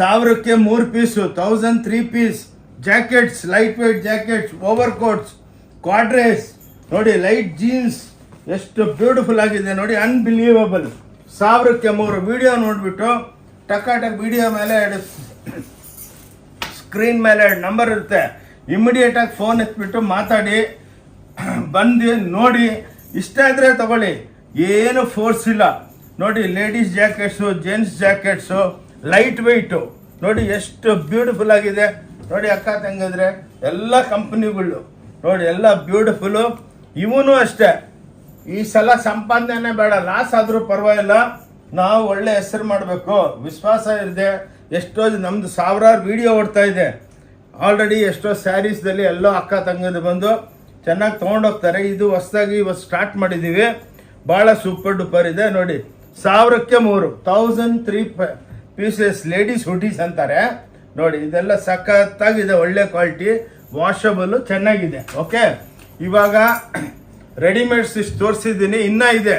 1000ಕ್ಕೆ 3 piece 1003 piece. Jackets light white jackets over coats ಕ್ವಾಡ್ರೇಸ್ ನೋಡಿ. ಲೈಟ್ ಜೀನ್ಸ್ ಎಷ್ಟು ಬ್ಯೂಟಿಫುಲ್ ಆಗಿದೆ ನೋಡಿ. ಅನ್ಬಿಲೀವಬಲ್ 1000ಕ್ಕೆ 3. ವಿಡಿಯೋ ನೋಡಿಬಿಟ್ಟು ಟಕ್ ವಿಡಿಯೋ ಮೇಲೆ ಸ್ಕ್ರೀನ್ ಮೇಲೆ ನಂಬರ್ ಇರುತ್ತೆ. ಇಮಿಡಿಯೇಟಾಗಿ ಫೋನ್ ಎತ್ಬಿಟ್ಟು ಮಾತಾಡಿ ಬಂದು ನೋಡಿ. ಇಷ್ಟ ಇದ್ರೆ ತಗೊಳ್ಳಿ, ಏನು ಫೋರ್ಸ್ ಇಲ್ಲ ನೋಡಿ. Ladies jackets gents jackets light weight ನೋಡಿ ಎಷ್ಟು ಬ್ಯೂಟಿಫುಲ್ ಆಗಿದೆ ನೋಡಿ. ಅಕ್ಕ ತಂಗಿದ್ರೆ ಎಲ್ಲ ಕಂಪ್ನಿಗಳು ನೋಡಿ ಎಲ್ಲ ಬ್ಯೂಟಿಫುಲ್ಲು. ಇವನು ಅಷ್ಟೇ ಈ ಸಲ ಸಂಪಾದನೆ ಬೇಡ, ಲಾಸ್ ಆದರೂ ಪರವಾಗಿಲ್ಲ. ನಾವು ಒಳ್ಳೆ ಹೆಸರು ಮಾಡಬೇಕು, ವಿಶ್ವಾಸ ಇದೆ. ಎಷ್ಟೋ ನಮ್ಮದು 1000 ವಿಡಿಯೋ ಓಡ್ತಾ ಇದೆ ಆಲ್ರೆಡಿ. ಎಷ್ಟೋ ಸ್ಯಾರೀಸ್ದಲ್ಲಿ ಎಲ್ಲೋ ಅಕ್ಕ ತಂಗದು ಬಂದು ಚೆನ್ನಾಗಿ ತೊಗೊಂಡೋಗ್ತಾರೆ. ಇದು ಹೊಸದಾಗಿ ಇವತ್ತು ಸ್ಟಾರ್ಟ್ ಮಾಡಿದ್ದೀವಿ. ಭಾಳ ಸೂಪರ್ ಡೂಪರ್ ಇದೆ ನೋಡಿ. 1000ಕ್ಕೆ 3 1003 ಪೀಸಸ್ ಲೇಡೀಸ್ ಹುಡೀಸ್ ಅಂತಾರೆ ನೋಡಿ. ಇದೆಲ್ಲ ಸಖತ್ತಾಗಿದೆ, ಒಳ್ಳೆ ಕ್ವಾಲಿಟಿ, ವಾಷಬಲ್ ಚೆನ್ನಾಗಿದೆ. ಓಕೆ ಇವಾಗ ರೆಡಿಮೇಡ್ಸ್ ಇಷ್ಟು ತೋರಿಸಿದ್ದೀನಿ, ಇನ್ನೂ ಇದೆ.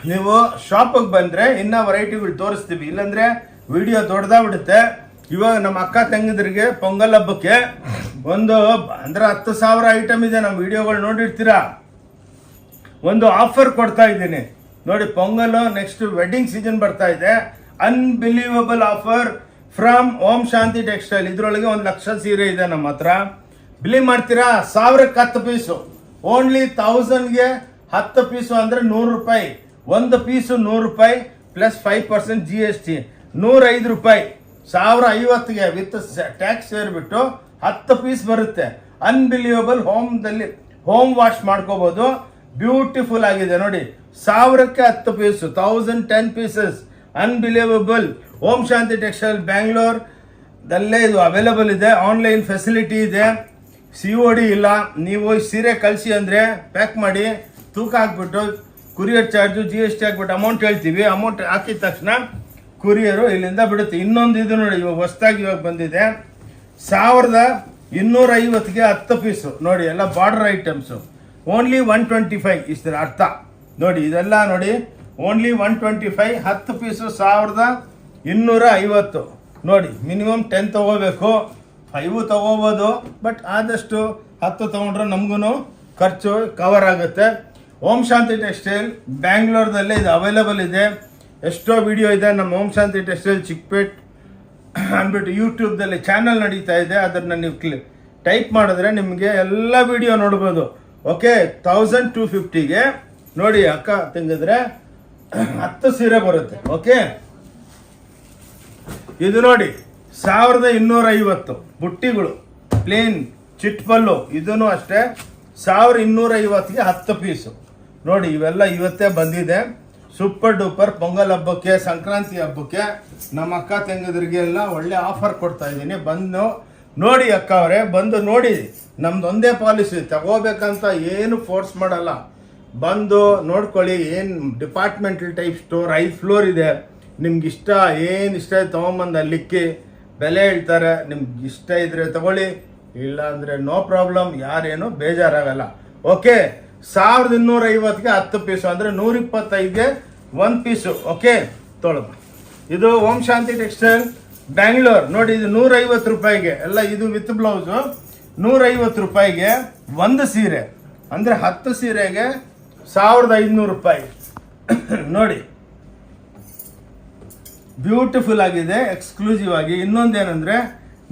ನೀವು ಶಾಪಿಗೆ ಬಂದರೆ ಇನ್ನೂ ವೆರೈಟಿಗಳು ತೋರಿಸ್ತೀವಿ, ಇಲ್ಲಾಂದರೆ ವಿಡಿಯೋ ದೊಡ್ಡದಾಗ್ಬಿಡುತ್ತೆ. ಇವಾಗ ನಮ್ಮ ಅಕ್ಕ ತಂಗಿದ್ರಿಗೆ ಪೊಂಗಲ್ ಹಬ್ಬಕ್ಕೆ ಒಂದು ಅಂದರೆ 10,000 ಐಟಮ್ ಇದೆ. ನಮ್ಮ ವಿಡಿಯೋಗಳು ನೋಡಿರ್ತೀರಾ. ಒಂದು ಆಫರ್ ಕೊಡ್ತಾ ಇದ್ದೀನಿ ನೋಡಿ. ಪೊಂಗಲ್ ನೆಕ್ಸ್ಟ್ ವೆಡ್ಡಿಂಗ್ ಸೀಸನ್ ಬರ್ತಾ ಇದೆ. Unbelievable offer from Om Shanti textile. ಇದರೊಳಗೆ 1,00,000 ಸೀರೆ ಇದೆ ನಮ್ಮ ಹತ್ರ. ಬಿಲಿ ಮಾಡ್ತೀರಾ? 1000ಕ್ಕೆ 10 ಪೀಸು ಓನ್ಲಿ 1000ಗೆ 10 ಪೀಸು ಅಂದರೆ 100 ರೂಪಾಯಿ. ಒಂದು ಪೀಸು 100 ರೂಪಾಯಿ ಪ್ಲಸ್ 5% GST 105 ರೂಪಾಯಿ. 1050ಗೆ ವಿತ್ ಟ್ಯಾಕ್ಸ್ ಸೇರಿಬಿಟ್ಟು 10 ಪೀಸ್ ಬರುತ್ತೆ. ಅನ್ಬಿಲೀವಬಲ್ ಹೋಮ್ ವಾಶ್ ಮಾಡ್ಕೋಬಹುದು. ಬ್ಯೂಟಿಫುಲ್ ಆಗಿದೆ ನೋಡಿ, 1000ಕ್ಕೆ 10 ಪೀಸ್, 1010 ಪೀಸಸ್, ಅನ್ಬಿಲೀವಬಲ್. ಓಂ ಶಾಂತಿ ಟೆಕ್ಸ್ಟೈಲ್ ಬ್ಯಾಂಗ್ಳೂರ್ ದಲ್ಲೇ ಇದು ಅವೈಲೇಬಲ್ ಇದೆ. ಆನ್ಲೈನ್ ಫೆಸಿಲಿಟಿ ಇದೆ, COD ಇಲ್ಲ. ನೀವು ಸೀರೆ ಕಳಿಸಿ ಅಂದರೆ ಪ್ಯಾಕ್ ಮಾಡಿ ತೂಕ ಹಾಕ್ಬಿಟ್ಟು ಕುರಿಯರ್ ಚಾರ್ಜು GST ಹಾಕ್ಬಿಟ್ಟು ಅಮೌಂಟ್ ಹೇಳ್ತೀವಿ. ಅಮೌಂಟ್ ಹಾಕಿದ ತಕ್ಷಣ ಕುರಿಯರು ಇಲ್ಲಿಂದ ಬಿಡುತ್ತೆ. ಇನ್ನೊಂದು ಇದು ನೋಡಿ, ಇವಾಗ ಹೊಸದಾಗಿ ಇವಾಗ ಬಂದಿದೆ, 1250ಗೆ 10 ಪೀಸು ನೋಡಿ, ಎಲ್ಲ ಬಾರ್ಡರ್ ಐಟಮ್ಸು. ಓನ್ಲಿ 125 ಇಷ್ಟರ ಅರ್ಥ ನೋಡಿ. ಇದೆಲ್ಲ ನೋಡಿ, ಓನ್ಲಿ 125, 10 ಪೀಸು 1250 ನೋಡಿ. ಮಿನಿಮಮ್ 10 ತಗೋಬೇಕು, 5 ತಗೋಬೋದು, ಬಟ್ ಆದಷ್ಟು 10 ತಗೊಂಡ್ರೆ ನಮಗೂ ಖರ್ಚು ಕವರ್ ಆಗುತ್ತೆ. ಓಂ ಶಾಂತಿ ಟೆಕ್ಸ್ಟೈಲ್ ಬ್ಯಾಂಗ್ಳೂರ್ದಲ್ಲೇ ಇದು ಅವೈಲೇಬಲ್ ಇದೆ. ಎಷ್ಟೋ ವಿಡಿಯೋ ಇದೆ ನಮ್ಮ ಓಂ ಶಾಂತಿ ಟೆಕ್ಸ್ಟೈಲ್ ಚಿಕ್ಕಪೇಟ್ ಅಂದ್ಬಿಟ್ಟು ಯೂಟ್ಯೂಬ್ದಲ್ಲಿ ಚಾನಲ್ ನಡೀತಾ ಇದೆ. ಅದನ್ನು ನೀವು ಟೈಪ್ ಮಾಡಿದ್ರೆ ನಿಮಗೆ ಎಲ್ಲ ವಿಡಿಯೋ ನೋಡ್ಬೋದು. ಓಕೆ, 1250ಗೆ ನೋಡಿ ಅಕ್ಕ ತೆಗೆದ್ರೆ 10 ಸೀರೆ ಬರುತ್ತೆ. ಓಕೆ, ಇದು ನೋಡಿ 1250 ಬುಟ್ಟಿಗಳು, ಪ್ಲೇನ್ ಚಿಟ್ಪಲ್ಲು, ಇದೂ ಅಷ್ಟೇ 1250ಗೆ 10 ಪೀಸು ನೋಡಿ. ಇವೆಲ್ಲ ಇವತ್ತೇ ಬಂದಿದೆ. ಸೂಪರ್ ಡೂಪರ್ ಪೊಂಗಲ್ ಹಬ್ಬಕ್ಕೆ, ಸಂಕ್ರಾಂತಿ ಹಬ್ಬಕ್ಕೆ ನಮ್ಮ ಅಕ್ಕ ತಂಗಿದ್ರಿಗೆ ಎಲ್ಲ ಒಳ್ಳೆ ಆಫರ್ ಕೊಡ್ತಾ ಇದ್ದೀನಿ. ಬಂದು ನೋಡಿ ಅಕ್ಕ ಅವರೇ, ಬಂದು ನೋಡಿ. ನಮ್ದು ಒಂದೇ ಪಾಲಿಸಿ, ತಗೋಬೇಕಂತ ಏನು ಫೋರ್ಸ್ ಮಾಡಲ್ಲ. ಬಂದು ನೋಡ್ಕೊಳ್ಳಿ. ಏನು ಡಿಪಾರ್ಟ್ಮೆಂಟಲ್ ಟೈಪ್ ಸ್ಟೋರ್, 5 ಫ್ಲೋರ್ ಇದೆ. ನಿಮ್ಗೆ ಇಷ್ಟ ಏನು ಇಷ್ಟ ಇದೆ ತೊಗೊಂಬಂದು ಅಲ್ಲಿಕ್ಕಿ ಬೆಲೆ ಹೇಳ್ತಾರೆ. ನಿಮ್ಗೆ ಇಷ್ಟ ಇದ್ರೆ ತಗೊಳ್ಳಿ, ಇಲ್ಲ ಅಂದರೆ ನೋ ಪ್ರಾಬ್ಲಮ್, ಯಾರೇನು ಬೇಜಾರಾಗಲ್ಲ. ಓಕೆ, 1250ಗೆ 10 ಪೀಸು ಅಂದರೆ 125ಗೆ 1 ಪೀಸು. ಓಕೆ, ತೊಗೊಳಮ್ಮ. ಇದು ಓಂ ಶಾಂತಿ ಟೆಕ್ಸ್ಟೈಲ್ ಬ್ಯಾಂಗ್ಳೂರ್ ನೋಡಿ. ಇದು 150 ರೂಪಾಯಿಗೆ ಎಲ್ಲ, ಇದು ವಿತ್ ಬ್ಲೌಸು 150 ರೂಪಾಯಿಗೆ 1 ಸೀರೆ, ಅಂದರೆ 10 ಸೀರೆಗೆ 1500 ರೂಪಾಯಿ ನೋಡಿ. ಬ್ಯೂಟಿಫುಲ್ ಆಗಿದೆ, ಎಕ್ಸ್ಕ್ಲೂಸಿವ್ ಆಗಿ. ಇನ್ನೊಂದೇನೆಂದರೆ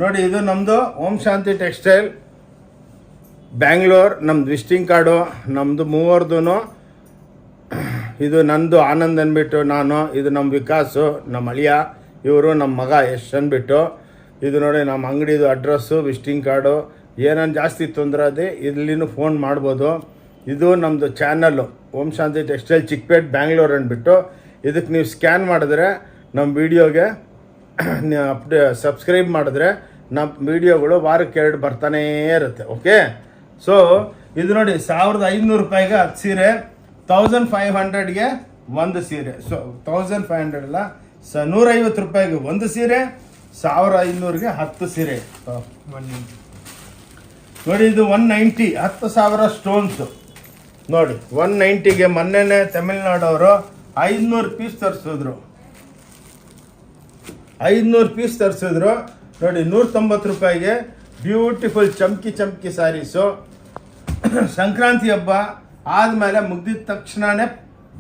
ನೋಡಿ, ಇದು ನಮ್ಮದು ಓಂ ಶಾಂತಿ ಟೆಕ್ಸ್ಟೈಲ್ ಬ್ಯಾಂಗ್ಳೂರ್, ನಮ್ದು ವಿಸಿಟಿಂಗ್ ಕಾರ್ಡು, ನಮ್ಮದು ಮೂವರ್ದು. ಇದು ನಂದು ಆನಂದ್ ಅಂದ್ಬಿಟ್ಟು ನಾನು, ಇದು ನಮ್ಮ ವಿಕಾಸು, ನಮ್ಮ ಅಳಿಯ, ಇವರು ನಮ್ಮ ಮಗ ಯಶ್ ಅಂದ್ಬಿಟ್ಟು. ಇದು ನೋಡಿ ನಮ್ಮ ಅಂಗಡಿದು ಅಡ್ರೆಸ್ಸು, ವಿಸಿಟಿಂಗ್ ಕಾರ್ಡು. ಏನೇನು ಜಾಸ್ತಿ ತೊಂದರೆ ಅದೇ ಇಲ್ಲಿನೂ ಫೋನ್ ಮಾಡ್ಬೋದು. ಇದು ನಮ್ಮದು ಚಾನಲ್ಲು ಓಂ ಶಾಂತಿ ಟೆಕ್ಸ್ಟೈಲ್ ಚಿಕ್ಕಪೇಟ್ ಬ್ಯಾಂಗ್ಳೂರ್ ಅಂದ್ಬಿಟ್ಟು. ಇದಕ್ಕೆ ನೀವು ಸ್ಕ್ಯಾನ್ ಮಾಡಿದ್ರೆ ನಮ್ಮ ವೀಡಿಯೋಗೆ ಸಬ್ಸ್ಕ್ರೈಬ್ ಮಾಡಿದ್ರೆ ನಮ್ಮ ವೀಡಿಯೋಗಳು ವಾರಕ್ಕೆ 2 ಬರ್ತಾನೇ ಇರುತ್ತೆ. ಓಕೆ, ಸೊ ಇದು ನೋಡಿ 1500 ರೂಪಾಯಿಗೆ 10 ಸೀರೆ, 1500ಗೆ 1 ಸೀರೆ. ಸೊ 1500 ಅಲ್ಲ, 150 ರೂಪಾಯಿಗೆ 1 ಸೀರೆ, 1500ಗೆ 10 ಸೀರೆ ನೋಡಿ. ಇದು 190, 10,000 ಸ್ಟೋನ್ಸು ನೋಡಿ. 190ಗೆ ಮೊನ್ನೆನೇ ತಮಿಳ್ನಾಡವರು 500 ಪೀಸ್ ತರಿಸಿದ್ರು, 500 ಪೀಸ್ ತರಿಸಿದ್ರು ನೋಡಿ. 190 ರೂಪಾಯಿಗೆ ಬ್ಯೂಟಿಫುಲ್ ಚಮ್ಕಿ ಸ್ಯಾರೀಸು. ಸಂಕ್ರಾಂತಿ ಹಬ್ಬ ಆದಮೇಲೆ ಮುಗ್ದಿದ ತಕ್ಷಣವೇ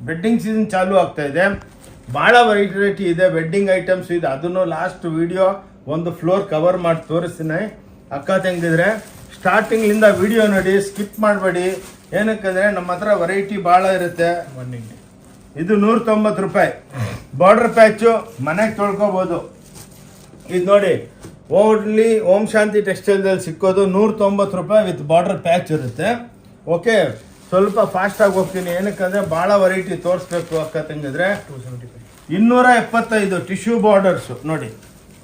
ವೆಡ್ಡಿಂಗ್ ಸೀಸನ್ ಚಾಲೂ ಆಗ್ತಾ ಇದೆ. ಭಾಳ ವೆರೈಟಿ ಇದೆ, ವೆಡ್ಡಿಂಗ್ ಐಟಮ್ಸ್ ಇದೆ. ಅದನ್ನು ಲಾಸ್ಟ್ ವಿಡಿಯೋ ಒಂದು ಫ್ಲೋರ್ ಕವರ್ ಮಾಡಿ ತೋರಿಸ್ತೀನಿ. ಅಕ್ಕ ತಂಗಿದ್ರೆ ಸ್ಟಾರ್ಟಿಂಗ್ಲಿಂದ ವಿಡಿಯೋ ನೋಡಿ, ಸ್ಕಿಪ್ ಮಾಡಬೇಡಿ. ಏನಕ್ಕಂದರೆ ನಮ್ಮ ಹತ್ರ ವೆರೈಟಿ ಭಾಳ ಇರುತ್ತೆ. ಇದು 190 ರೂಪಾಯಿ ಬಾರ್ಡರ್ ಪ್ಯಾಚು, ಮನೆಗೆ ತೊಳ್ಕೊಬೋದು. ಇದು ನೋಡಿ, ಓನ್ಲಿ ಓಂ ಶಾಂತಿ ಟೆಕ್ಸ್ಟೈಲ್ದಲ್ಲಿ ಸಿಕ್ಕೋದು 190 ರೂಪಾಯಿ ವಿತ್ ಬಾರ್ಡರ್ ಪ್ಯಾಚ್ ಇರುತ್ತೆ. ಓಕೆ, ಸ್ವಲ್ಪ ಫಾಸ್ಟಾಗಿ ಹೋಗ್ತೀನಿ, ಏನಕ್ಕಂದರೆ ಭಾಳ ವೆರೈಟಿ ತೋರಿಸ್ಬೇಕು ಅಕ್ಕ ತಂಗಿದ್ರೆ. 275 ಟಿಶ್ಯೂ ಬಾರ್ಡರ್ಸು ನೋಡಿ.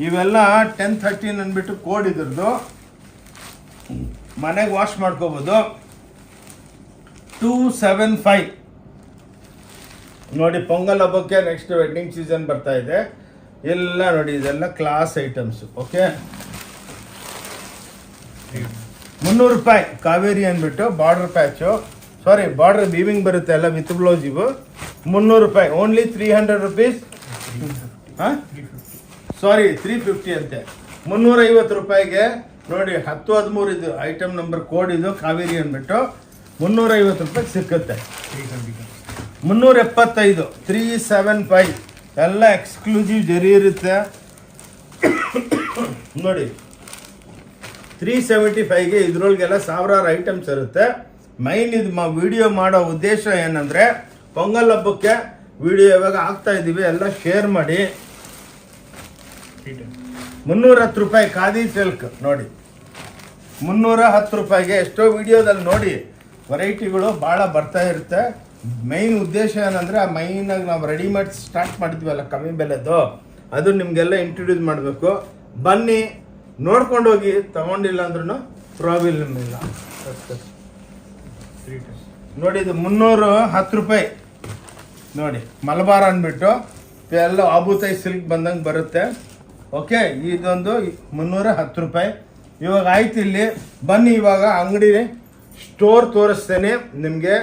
ಇವೆಲ್ಲ 1013 ಅಂದ್ಬಿಟ್ಟು ಕೋಡ್ ಇದ್ರದ್ದು, ಮನೆಗೆ ವಾಶ್ ಮಾಡ್ಕೋಬೋದು. 275 ನೋಡಿ. ಪೊಂಗಲ್ ಹಬ್ಬಕ್ಕೆ ನೆಕ್ಸ್ಟ್ ವೆಡ್ಡಿಂಗ್ ಸೀಸನ್ ಬರ್ತಾ ಇದೆ. ಎಲ್ಲ ನೋಡಿ, ಇದೆಲ್ಲ ಕ್ಲಾಸ್ ಐಟಮ್ಸು. ಓಕೆ, 300 ರೂಪಾಯಿ ಕಾವೇರಿ ಅಂದ್ಬಿಟ್ಟು ಬಾರ್ಡರ್ ಪ್ಯಾಚು, ಸಾರಿ ಬಾರ್ಡರ್ ವೀವಿಂಗ್ ಬರುತ್ತೆ ಎಲ್ಲ ವಿತ್ ಬ್ಲೌಸ್. ಇವು 300 ರೂಪಾಯಿ, ಓನ್ಲಿ 300 ರುಪೀಸ್. ಹಾಂ, ಸಾರಿ 350 ಅಂತೆ. 350 ರೂಪಾಯಿಗೆ ನೋಡಿ. 1013 ಇದು ಐಟಮ್ ನಂಬರ್ ಕೋಡ್, ಇದು ಕಾವೇರಿ ಅಂದ್ಬಿಟ್ಟು 350 ರೂಪಾಯಿ ಸಿಕ್ಕುತ್ತೆ. 375 375 ಎಲ್ಲ ಎಕ್ಸ್ಕ್ಲೂಸಿವ್ ಜರಿ ಇರುತ್ತೆ ನೋಡಿ. 375ಗೆ ಇದ್ರೊಳಗೆಲ್ಲ ಸಾವಿರಾರು ಐಟಮ್ಸ್ ಇರುತ್ತೆ. ಮೈನ್ ಇದು ವಿಡಿಯೋ ಮಾಡೋ ಉದ್ದೇಶ ಏನಂದರೆ, ಪೊಂಗಲ್ ಹಬ್ಬಕ್ಕೆ ವಿಡಿಯೋ ಇವಾಗ ಆಗ್ತಾ ಇದ್ದೀವಿ, ಎಲ್ಲ ಶೇರ್ ಮಾಡಿ. 310 ರೂಪಾಯಿ ಖಾದಿ ಸಿಲ್ಕ್ ನೋಡಿ. 310 ರೂಪಾಯಿಗೆ ಎಷ್ಟೋ ವಿಡಿಯೋದಲ್ಲಿ ನೋಡಿ ವೆರೈಟಿಗಳು ಭಾಳ ಬರ್ತಾ ಇರುತ್ತೆ. ಮೈನ್ ಉದ್ದೇಶ ಏನಂದರೆ ಮೈನಾಗಿ ನಾವು ರೆಡಿಮೇಡ್ ಸ್ಟಾರ್ಟ್ ಮಾಡಿದ್ವಲ್ಲ ಕಮ್ಮಿ ಬೆಲೆದು, ಅದು ನಿಮಗೆಲ್ಲ ಇಂಟ್ರೊಡ್ಯೂಸ್ ಮಾಡಬೇಕು. ಬನ್ನಿ ನೋಡ್ಕೊಂಡು ಹೋಗಿ, ತಗೊಂಡಿಲ್ಲ ಅಂದ್ರೂ ಪ್ರಾಬ್ಲಮ್ ಇಲ್ಲ. ನೋಡಿ ಇದು 310 ರೂಪಾಯಿ ನೋಡಿ, ಮಲಬಾರ್ ಅಂದ್ಬಿಟ್ಟು ಎಲ್ಲ ಆಬೂತಾಯಿ ಸಿಲ್ಕ್ ಬಂದಂಗೆ ಬರುತ್ತೆ. ಓಕೆ, ಇದೊಂದು 310 ರೂಪಾಯಿ. ಇವಾಗ ಆಯ್ತು, ಇಲ್ಲಿ ಬನ್ನಿ ಇವಾಗ ಅಂಗಡಿ ಸ್ಟೋರ್ ತೋರಿಸ್ತೇನೆ ನಿಮಗೆ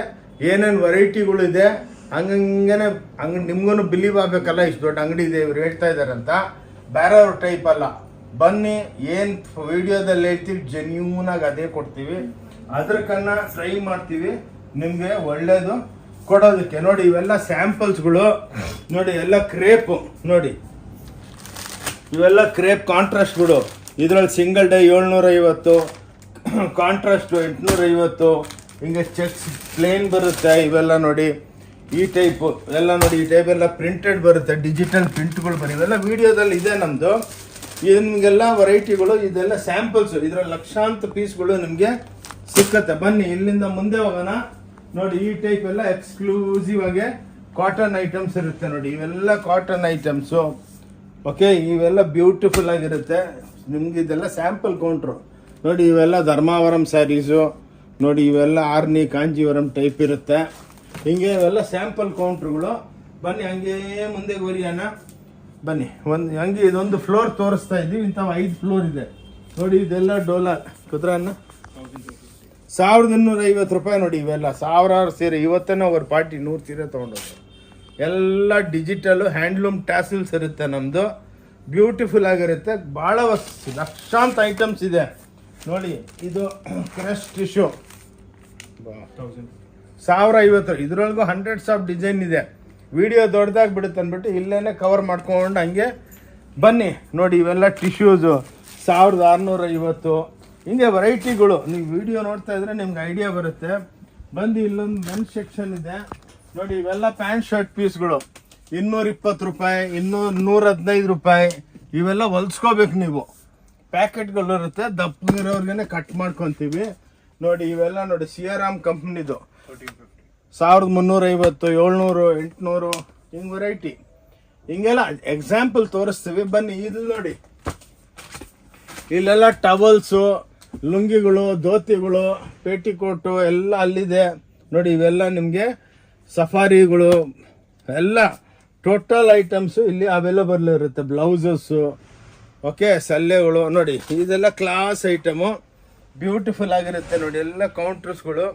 ಏನೇನು ವೆರೈಟಿಗಳಿದೆ. ಹಂಗಂಗೆ ಅಂಗಡಿ ನಿಮ್ಗೂ ಬಿಲೀವ್ ಆಗಬೇಕಲ್ಲ, ಇಷ್ಟು ದೊಡ್ಡ ಅಂಗಡಿ ಇದೆ ಇವ್ರು ಹೇಳ್ತಾ ಇದ್ದಾರೆ ಅಂತ. ಬೇರೆಯವ್ರ ಟೈಪ್ ಅಲ್ಲ. ಬನ್ನಿ, ಏನು ವಿಡಿಯೋದಲ್ಲಿ ಹೇಳ್ತೀವಿ ಜೆನ್ಯೂನಾಗಿ ಅದೇ ಕೊಡ್ತೀವಿ. ಅದ್ರಕನ್ನ ಟ್ರೈ ಮಾಡ್ತೀವಿ ನಿಮಗೆ ಒಳ್ಳೇದು ಕೊಡೋದಕ್ಕೆ. ನೋಡಿ ಇವೆಲ್ಲ ಸ್ಯಾಂಪಲ್ಸ್ಗಳು ನೋಡಿ, ಎಲ್ಲ ಕ್ರೇಪು ನೋಡಿ, ಇವೆಲ್ಲ ಕ್ರೇಪ್ ಕಾಂಟ್ರಾಸ್ಟ್ಗಳು. ಇದರಲ್ಲಿ ಸಿಂಗಲ್ ಡೈ 750, ಕಾಂಟ್ರಾಸ್ಟು 850, ಹಿಂಗೆ ಚೆಕ್ಸ್ ಪ್ಲೇನ್ ಬರುತ್ತೆ. ಇವೆಲ್ಲ ನೋಡಿ ಈ ಟೈಪು ಎಲ್ಲ ನೋಡಿ, ಈ ಟೈಪ್ ಎಲ್ಲ ಪ್ರಿಂಟೆಡ್ ಬರುತ್ತೆ, ಡಿಜಿಟಲ್ ಪ್ರಿಂಟ್ಗಳು ಬರೀ. ಇವೆಲ್ಲ ವಿಡಿಯೋದಲ್ಲಿ ಇದೆ ನಮ್ಮದು. ನಿಮಗೆಲ್ಲ ವೆರೈಟಿಗಳು, ಇದೆಲ್ಲ ಸ್ಯಾಂಪಲ್ಸು. ಇದರಲ್ಲಿ ಲಕ್ಷಾಂತರ ಪೀಸ್ಗಳು ನಿಮಗೆ ಸಿಕ್ಕತ್ತೆ. ಬನ್ನಿ ಇಲ್ಲಿಂದ ಮುಂದೆ ಹೋಗೋಣ. ನೋಡಿ ಈ ಟೈಪ್ ಎಲ್ಲ ಎಕ್ಸ್ಕ್ಲೂಸಿವ್ ಆಗಿ ಕಾಟನ್ ಐಟಮ್ಸ್ ಇರುತ್ತೆ ನೋಡಿ, ಇವೆಲ್ಲ ಕಾಟನ್ ಐಟಮ್ಸು. ಓಕೆ, ಇವೆಲ್ಲ ಬ್ಯೂಟಿಫುಲ್ ಆಗಿರುತ್ತೆ. ನಿಮ್ಗೆ ಇದೆಲ್ಲ ಸ್ಯಾಂಪಲ್ ಕೌಂಟ್ರು ನೋಡಿ. ಇವೆಲ್ಲ ಧರ್ಮಾವರಂ ಸ್ಯಾರೀಸು ನೋಡಿ, ಇವೆಲ್ಲ ಆರ್ನಿ ಕಾಂಜೀವರಂ ಟೈಪ್ ಇರುತ್ತೆ. ಹಿಂಗೆ ಇವೆಲ್ಲ ಸ್ಯಾಂಪಲ್ ಕೌಂಟ್ರುಗಳು. ಬನ್ನಿ ಹಂಗೆ ಮುಂದೆ ಗೊರಿಯೋಣ. ಬನ್ನಿ ಹಂಗೆ ಇದೊಂದು ಫ್ಲೋರ್ ತೋರಿಸ್ತಾ ಇದ್ದೀವಿ. ಇಂಥ 5 ಫ್ಲೋರ್ ಇದೆ ನೋಡಿ. ಇದೆಲ್ಲ ಡೋಲಾ ಕುದ್ರನ್ನ 1250 ರೂಪಾಯಿ ನೋಡಿ. ಇವೆಲ್ಲ ಸಾವಿರಾರು ಸೀರೆ. ಇವತ್ತೇನೋ ಅವ್ರ ಪಾರ್ಟಿ 100 ಸೀರೆ ತೊಗೊಂಡೋದು. ಎಲ್ಲ ಡಿಜಿಟಲು ಹ್ಯಾಂಡ್ಲೂಮ್ ಟ್ಯಾಸಲ್ಸ್ ಇರುತ್ತೆ ನಮ್ಮದು. ಬ್ಯೂಟಿಫುಲ್ ಆಗಿರುತ್ತೆ. ಭಾಳ ಲಕ್ಷಾಂತರ ಐಟಮ್ಸ್ ಇದೆ ನೋಡಿ. ಇದು ಕ್ರಶ್ ಟಿಶ್ಯೂ 1050. ಇದರೊಳಗೂ ಹಂಡ್ರೆಡ್ಸ್ ಆಫ್ ಡಿಸೈನ್ ಇದೆ. ವಿಡಿಯೋ ದೊಡ್ಡದಾಗಿ ಬಿಡುತ್ತೆ ಅಂದ್ಬಿಟ್ಟು ಇಲ್ಲೇ ಕವರ್ ಮಾಡ್ಕೊಂಡು ಹಂಗೆ ಬನ್ನಿ ನೋಡಿ. ಇವೆಲ್ಲ ಟಿಶ್ಯೂಸು 1650. ಹಿಂಗೆ ವೆರೈಟಿಗಳು. ನೀವು ವಿಡಿಯೋ ನೋಡ್ತಾ ಇದ್ರೆ ನಿಮ್ಗೆ ಐಡಿಯಾ ಬರುತ್ತೆ. ಬಂದು ಇಲ್ಲೊಂದು ಮೆನ್ಸ್ ಸೆಕ್ಷನ್ ಇದೆ ನೋಡಿ. ಇವೆಲ್ಲ ಪ್ಯಾಂಟ್ ಶರ್ಟ್ ಪೀಸ್ಗಳು 220 ರೂಪಾಯಿ, 115 ರೂಪಾಯಿ. ಇವೆಲ್ಲ ಹೊಲ್ಸ್ಕೋಬೇಕು ನೀವು. ಪ್ಯಾಕೆಟ್ಗಳು ಇರುತ್ತೆ, ದಪ್ಪಗಿರೋರ್ಗೆ ಕಟ್ ಮಾಡ್ಕೊತೀವಿ ನೋಡಿ. ಇವೆಲ್ಲ ನೋಡಿ ಸಿಯಾರಾಮ್ ಕಂಪ್ನಿದು 1350, 700, 800 ಹಿಂಗೆ ವೆರೈಟಿ. ಹಿಂಗೆಲ್ಲ ಎಕ್ಸಾಂಪಲ್ ತೋರಿಸ್ತೀವಿ. ಬನ್ನಿ ಇಲ್ಲಿ ನೋಡಿ, ಇಲ್ಲೆಲ್ಲ ಟವಲ್ಸು, ಲುಂಗಿಗಳು, ಧೋತಿಗಳು, ಪೇಟಿಕೋಟು ಎಲ್ಲ ಅಲ್ಲಿದೆ ನೋಡಿ. ಇವೆಲ್ಲ ನಿಮಗೆ ಸಫಾರಿಗಳು ಎಲ್ಲ ಟೋಟಲ್ ಐಟಮ್ಸು ಇಲ್ಲಿ ಅವೈಲೇಬಲ್ ಇರುತ್ತೆ. ಬ್ಲೌಸಸ್ಸು, ಓಕೆ, ಸಲ್ಲೆಗಳು ನೋಡಿ. ಇದೆಲ್ಲ ಕ್ಲಾಸ್ ಐಟಮು, ಬ್ಯೂಟಿಫುಲ್ ಆಗಿರುತ್ತೆ ನೋಡಿ. ಎಲ್ಲ ಕೌಂಟರ್ಸ್ಗಳು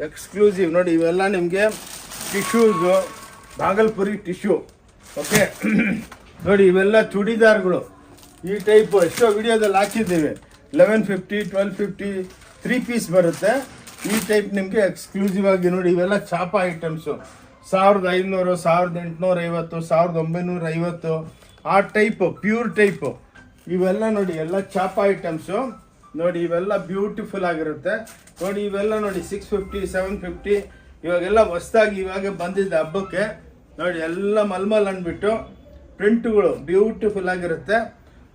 ಎಕ್ಸ್ಕ್ಲೂಸಿವ್ ನೋಡಿ. ಇವೆಲ್ಲ ನಿಮಗೆ ಟಿಶ್ಯೂಸು, ಬಾಗಲ್ಪುರಿ ಟಿಶ್ಯೂ. ಓಕೆ ನೋಡಿ, ಇವೆಲ್ಲ ಚೂಡಿದಾರ್ಗಳು ಈ ಟೈಪು. ಎಷ್ಟೋ ವಿಡಿಯೋದಲ್ಲಿ ಹಾಕಿದ್ದೀವಿ. 1150, 1250 3 ಪೀಸ್ ಬರುತ್ತೆ. ಈ ಟೈಪ್ ನಿಮಗೆ ಎಕ್ಸ್ಕ್ಲೂಸಿವ್ ಆಗಿ ನೋಡಿ. ಇವೆಲ್ಲ ಚಾಪ ಐಟಮ್ಸು 1500, 1850, 1950 ಆ ಟೈಪು, ಪ್ಯೂರ್ ಟೈಪು. ಇವೆಲ್ಲ ನೋಡಿ, ಎಲ್ಲ ಚಾಪ ಐಟಮ್ಸು ನೋಡಿ. ಇವೆಲ್ಲ ಬ್ಯೂಟಿಫುಲ್ ಆಗಿರುತ್ತೆ ನೋಡಿ. ಇವೆಲ್ಲ ನೋಡಿ 650, 750. ಇವಾಗೆಲ್ಲ ಹೊಸ್ದಾಗಿ ಇವಾಗ ಬಂದಿದ್ದ ಹಬ್ಬಕ್ಕೆ ನೋಡಿ. ಎಲ್ಲ ಮಲ್ಮಲ್ ಅಂದ್ಬಿಟ್ಟು ಪ್ರಿಂಟ್ಗಳು ಬ್ಯೂಟಿಫುಲ್ ಆಗಿರುತ್ತೆ,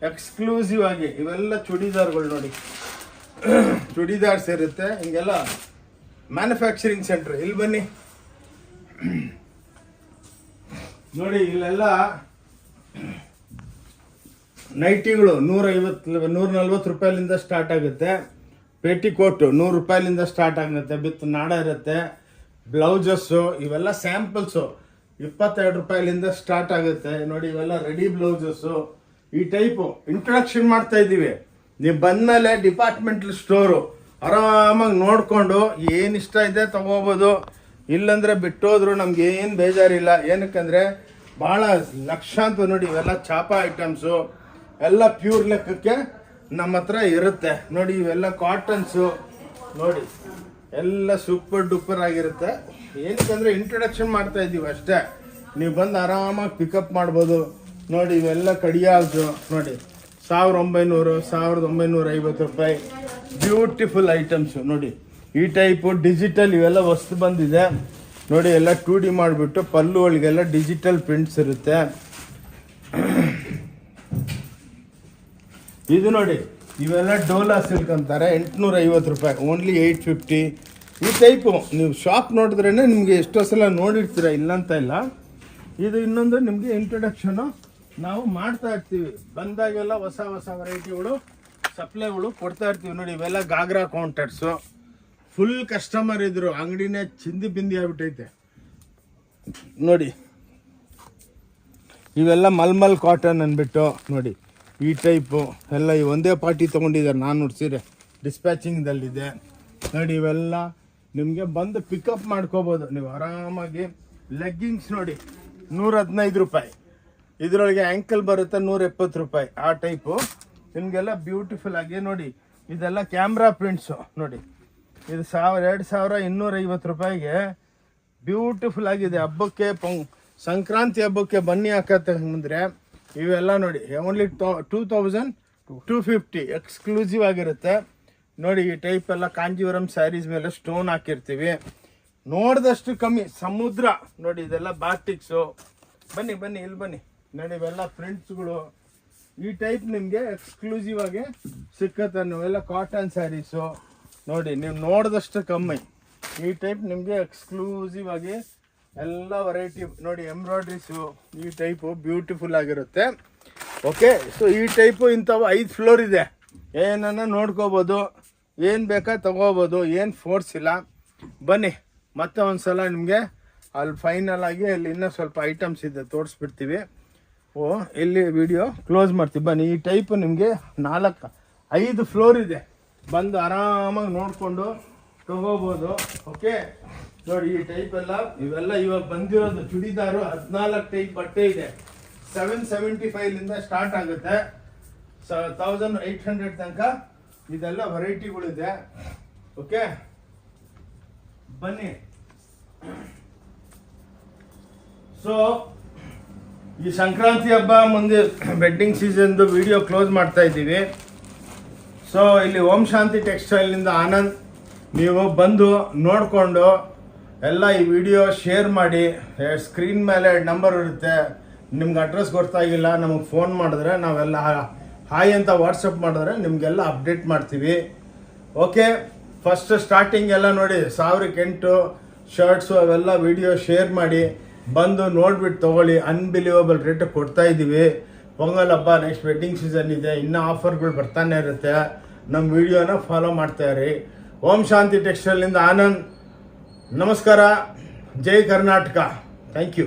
ಎಕ್ಸ್ಕ್ಲೂಸಿವ್ ಆಗಿ. ಇವೆಲ್ಲ ಚೂಡಿದಾರ್ಗಳು ನೋಡಿ, ಚೂಡಿದಾರ್ಸ್ ಇರುತ್ತೆ. ಹಿಂಗೆಲ್ಲ ಮ್ಯಾನುಫ್ಯಾಕ್ಚರಿಂಗ್ ಸೆಂಟ್ರ್. ಇಲ್ಲಿ ಬನ್ನಿ ನೋಡಿ. ಇಲ್ಲೆಲ್ಲ ನೈಟಿಗಳು 140 ರೂಪಾಯಿಲಿಂದ ಸ್ಟಾರ್ಟ್ ಆಗುತ್ತೆ. ಪೇಟಿಕೋಟು 100 ರೂಪಾಯಿಲಿಂದ ಸ್ಟಾರ್ಟ್ ಆಗುತ್ತೆ. ಬಿತ್ತು ನಾಡ ಇರುತ್ತೆ. ಬ್ಲೌಸಸ್ಸು ಇವೆಲ್ಲ ಸ್ಯಾಂಪಲ್ಸು 22 ರೂಪಾಯಿಲಿಂದ ಸ್ಟಾರ್ಟ್ ಆಗುತ್ತೆ ನೋಡಿ. ಇವೆಲ್ಲ ರೆಡಿ ಬ್ಲೌಸಸ್ಸು ಈ ಟೈಪು ಇಂಟ್ರೊಡಕ್ಷನ್ ಮಾಡ್ತಾ ಇದ್ದೀವಿ. ನೀವು ಬಂದಮೇಲೆ ಡಿಪಾರ್ಟ್ಮೆಂಟಲ್ ಸ್ಟೋರು ಆರಾಮಾಗಿ ನೋಡಿಕೊಂಡು ಏನು ಇಷ್ಟ ಇದೆ ತೊಗೋಬೋದು. ಇಲ್ಲಾಂದರೆ ಬಿಟ್ಟೋದ್ರು ನಮ್ಗೆ ಏನು ಬೇಜಾರಿಲ್ಲ. ಏನಕ್ಕಂದರೆ ಭಾಳ ಲಕ್ಷಾಂತರ ನೋಡಿ. ಇವೆಲ್ಲ ಚಾಪ ಐಟಮ್ಸು ಎಲ್ಲ ಪ್ಯೂರ್ ಲೆಕ್ಕಕ್ಕೆ ನಮ್ಮ ಹತ್ರ ಇರುತ್ತೆ ನೋಡಿ. ಇವೆಲ್ಲ ಕಾಟನ್ಸು ನೋಡಿ, ಎಲ್ಲ ಸೂಪರ್ ಡೂಪರ್ ಆಗಿರುತ್ತೆ. ಏನಕ್ಕಂದರೆ ಇಂಟ್ರೊಡಕ್ಷನ್ ಮಾಡ್ತಾ ಇದ್ದೀವಿ ಅಷ್ಟೇ. ನೀವು ಬಂದು ಆರಾಮಾಗಿ ಪಿಕಪ್ ಮಾಡ್ಬೋದು ನೋಡಿ. ಇವೆಲ್ಲ ಕಡಿಯಾಲ್ಸು ನೋಡಿ, 1900, 1950 ರೂಪಾಯಿ. ಬ್ಯೂಟಿಫುಲ್ ಐಟಮ್ಸು ನೋಡಿ. ಈ ಟೈಪು ಡಿಜಿಟಲ್ ಇವೆಲ್ಲ ವಸ್ತು ಬಂದಿದೆ ನೋಡಿ. ಎಲ್ಲ 2D ಮಾಡಿಬಿಟ್ಟು ಪಲ್ಲು ಒಳಗೆಲ್ಲ ಡಿಜಿಟಲ್ ಪ್ರಿಂಟ್ಸ್ ಇರುತ್ತೆ. ಇದು ನೋಡಿ, ಇವೆಲ್ಲ ಡೋಲಾ ಸಿಲ್ಕ್ ಅಂತಾರೆ. 850 ರೂಪಾಯಿ, ಓನ್ಲಿ 850. ಈ ಟೈಪು ನೀವು ಶಾಪ್ ನೋಡಿದ್ರೇ ನಿಮಗೆ ಎಷ್ಟೋ ಸಲ ನೋಡಿರ್ತೀರ, ಇಲ್ಲಂತ ಇಲ್ಲ. ಇದು ಇನ್ನೊಂದು ನಿಮಗೆ ಇಂಟ್ರೊಡಕ್ಷನು ನಾವು ಮಾಡ್ತಾ ಇರ್ತೀವಿ. ಬಂದಾಗೆಲ್ಲ ಹೊಸ ಹೊಸ ವೆರೈಟಿಗಳು ಸಪ್ಲೈಗಳು ಕೊಡ್ತಾ ಇರ್ತೀವಿ. ನೋಡಿ ಇವೆಲ್ಲ ಗಾಗ್ರಾ ಕೌಂಟರ್ಸು, ಫುಲ್ ಕಸ್ಟಮರ್ ಇದ್ರು, ಅಂಗಡಿನೇ ಚಿಂದಿ ಬಿಂದಿ ಆಗ್ಬಿಟ್ಟೈತೆ ನೋಡಿ. ಇವೆಲ್ಲ ಮಲ್ಮಲ್ ಕಾಟನ್ ಅಂದ್ಬಿಟ್ಟು ನೋಡಿ ಈ ಟೈಪು ಎಲ್ಲ ಈ ಒಂದೇ ಪಾರ್ಟಿ ತೊಗೊಂಡಿದ್ದಾರೆ 400 ಸೀರೆ ಡಿಸ್ಪ್ಯಾಚಿಂಗ್ದಲ್ಲಿದೆ ನೋಡಿ. ಇವೆಲ್ಲ ನಿಮಗೆ ಬಂದು ಪಿಕಪ್ ಮಾಡ್ಕೋಬೋದು ನೀವು ಆರಾಮಾಗಿ. ಲೆಗ್ಗಿಂಗ್ಸ್ ನೋಡಿ 115 ರೂಪಾಯಿ, ಇದರೊಳಗೆ ಆ್ಯಂಕಲ್ ಬರುತ್ತೆ 170 ರೂಪಾಯಿ. ಆ ಟೈಪು ನಿಮಗೆಲ್ಲ ಬ್ಯೂಟಿಫುಲ್ ಆಗಿ ನೋಡಿ. ಇದೆಲ್ಲ ಕ್ಯಾಮ್ರಾ ಪ್ರಿಂಟ್ಸು ನೋಡಿ, ಇದು 2250 ರೂಪಾಯಿಗೆ ಬ್ಯೂಟಿಫುಲ್ ಆಗಿದೆ. ಹಬ್ಬಕ್ಕೆ ಸಂಕ್ರಾಂತಿ ಹಬ್ಬಕ್ಕೆ ಬನ್ನಿ ಹಾಕಂದ್ರೆ ಇವೆಲ್ಲ ನೋಡಿ ಓನ್ಲಿ 2250 ಎಕ್ಸ್ಕ್ಲೂಸಿವ್ ಆಗಿರುತ್ತೆ ನೋಡಿ. ಈ ಟೈಪ್ ಎಲ್ಲ ಕಾಂಜೀವರಂ ಸ್ಯಾರೀಸ್ ಮೇಲೆ ಸ್ಟೋನ್ ಹಾಕಿರ್ತೀವಿ, ನೋಡಿದಷ್ಟು ಕಮ್ಮಿ. ಸಮುದ್ರ ನೋಡಿ, ಇದೆಲ್ಲ ಬಾಟಿಕ್ಸು. ಬನ್ನಿ ಬನ್ನಿ ಇಲ್ಲಿ ಬನ್ನಿ ನೋಡಿ, ಇವೆಲ್ಲ ಪ್ರಿಂಟ್ಸ್ಗಳು. ಈ ಟೈಪ್ ನಿಮಗೆ ಎಕ್ಸ್ಕ್ಲೂಸಿವ್ ಆಗಿ ಸಿಕ್ಕತ್ತೆ. ನೀವೆಲ್ಲ ಕಾಟನ್ ಸ್ಯಾರೀಸು ನೋಡಿ, ನೀವು ನೋಡಿದಷ್ಟು ಕಮ್ಮಿ. ಈ ಟೈಪ್ ನಿಮಗೆ ಎಕ್ಸ್ಕ್ಲೂಸಿವ್ ಆಗಿ ಎಲ್ಲ ವೆರೈಟಿ ನೋಡಿ. ಎಂಬ್ರಾಯ್ಡ್ರೀಸು ಈ ಟೈಪು ಬ್ಯೂಟಿಫುಲ್ ಆಗಿರುತ್ತೆ. ಓಕೆ, ಸೊ ಈ ಟೈಪು ಇಂಥವು 5 ಫ್ಲೋರ್ ಇದೆ. ಏನನ್ನ ನೋಡ್ಕೋಬೋದು, ಏನು ಬೇಕಾ ತಗೋಬೋದು, ಏನು ಫೋರ್ಸ್ ಇಲ್ಲ. ಬನ್ನಿ ಮತ್ತೆ ಒಂದು ಸಲ ನಿಮಗೆ ಅಲ್ಲಿ ಫೈನಲ್ ಆಗಿ ಅಲ್ಲಿ ಇನ್ನೂ ಸ್ವಲ್ಪ ಐಟಮ್ಸ್ ಇದೆ ತೋರಿಸ್ಬಿಡ್ತೀವಿ. ಇಲ್ಲಿ ವಿಡಿಯೋ ಕ್ಲೋಸ್ ಮಾಡ್ತೀವಿ. ಬನ್ನಿ, ಈ ಟೈಪು ನಿಮಗೆ 5 ಫ್ಲೋರ್ ಇದೆ. ಬಂದು ಆರಾಮಾಗಿ ನೋಡಿಕೊಂಡು ತಗೋಬೋದು. ಓಕೆ ನೋಡಿ, ಈ ಟೈಪ್ ಎಲ್ಲ ಇವೆಲ್ಲ ಇವಾಗ ಬಂದಿರೋದು ಚೂಡಿದಾರು 14 ಟೈಪ್ ಬಟ್ಟೆ ಇದೆ. 775ಲಿಂದ ಸ್ಟಾರ್ಟ್ ಆಗುತ್ತೆ, 1800 ತನಕ ಇದೆಲ್ಲ ವೆರೈಟಿಗಳಿದೆ. ಓಕೆ ಬನ್ನಿ. ಸೊ ಈ ಸಂಕ್ರಾಂತಿ ಹಬ್ಬ ಮುಂದೆ ವೆಡ್ಡಿಂಗ್ ಸೀಸನ್ದು ವಿಡಿಯೋ ಕ್ಲೋಸ್ ಮಾಡ್ತಾ ಇದ್ದೀವಿ. ಸೊ ಇಲ್ಲಿ ಓಂ ಶಾಂತಿ ಟೆಕ್ಸ್ಟೈಲ್ನಿಂದ ಆನಂದ್, ನೀವು ಬಂದು ನೋಡಿಕೊಂಡು ಎಲ್ಲ ಈ ವಿಡಿಯೋ ಶೇರ್ ಮಾಡಿ. ಸ್ಕ್ರೀನ್ ಮೇಲೆ ನಂಬರ್ ಇರುತ್ತೆ, ನಿಮ್ಗೆ ಅಡ್ರೆಸ್ ಗೊತ್ತಾಗಿಲ್ಲ ನಮಗೆ ಫೋನ್ ಮಾಡಿದ್ರೆ ನಾವೆಲ್ಲ ಹಾಯ್ ಅಂತ ವಾಟ್ಸಪ್ ಮಾಡಿದ್ರೆ ನಿಮಗೆಲ್ಲ ಅಪ್ಡೇಟ್ ಮಾಡ್ತೀವಿ. ಓಕೆ, ಫಸ್ಟ್ ಸ್ಟಾರ್ಟಿಂಗ್ ಎಲ್ಲ ನೋಡಿ 1008 ಶರ್ಟ್ಸು ಅವೆಲ್ಲ ವಿಡಿಯೋ ಶೇರ್ ಮಾಡಿ, ಬಂದು ನೋಡಿಬಿಟ್ಟು ತೊಗೊಳ್ಳಿ. ಅನ್ಬಿಲೀವಬಲ್ ರೇಟ್ ಕೊಡ್ತಾ ಇದ್ದೀವಿ. ಪೊಂಗಲ್ ಹಬ್ಬ ನೆಕ್ಸ್ಟ್ ವೆಡ್ಡಿಂಗ್ ಸೀಸನ್ ಇದೆ, ಇನ್ನೂ ಆಫರ್ಗಳು ಬರ್ತಾನೆ ಇರುತ್ತೆ. ನಮ್ಮ ವಿಡಿಯೋನ ಫಾಲೋ ಮಾಡ್ತಾಯಿರಿ. ಓಂ ಶಾಂತಿ ಟೆಕ್ಸ್ಟೈಲ್ನಿಂದ ಆನಂದ್, ನಮಸ್ಕಾರ, ಜೈ ಕರ್ನಾಟಕ, ಥ್ಯಾಂಕ್ ಯು.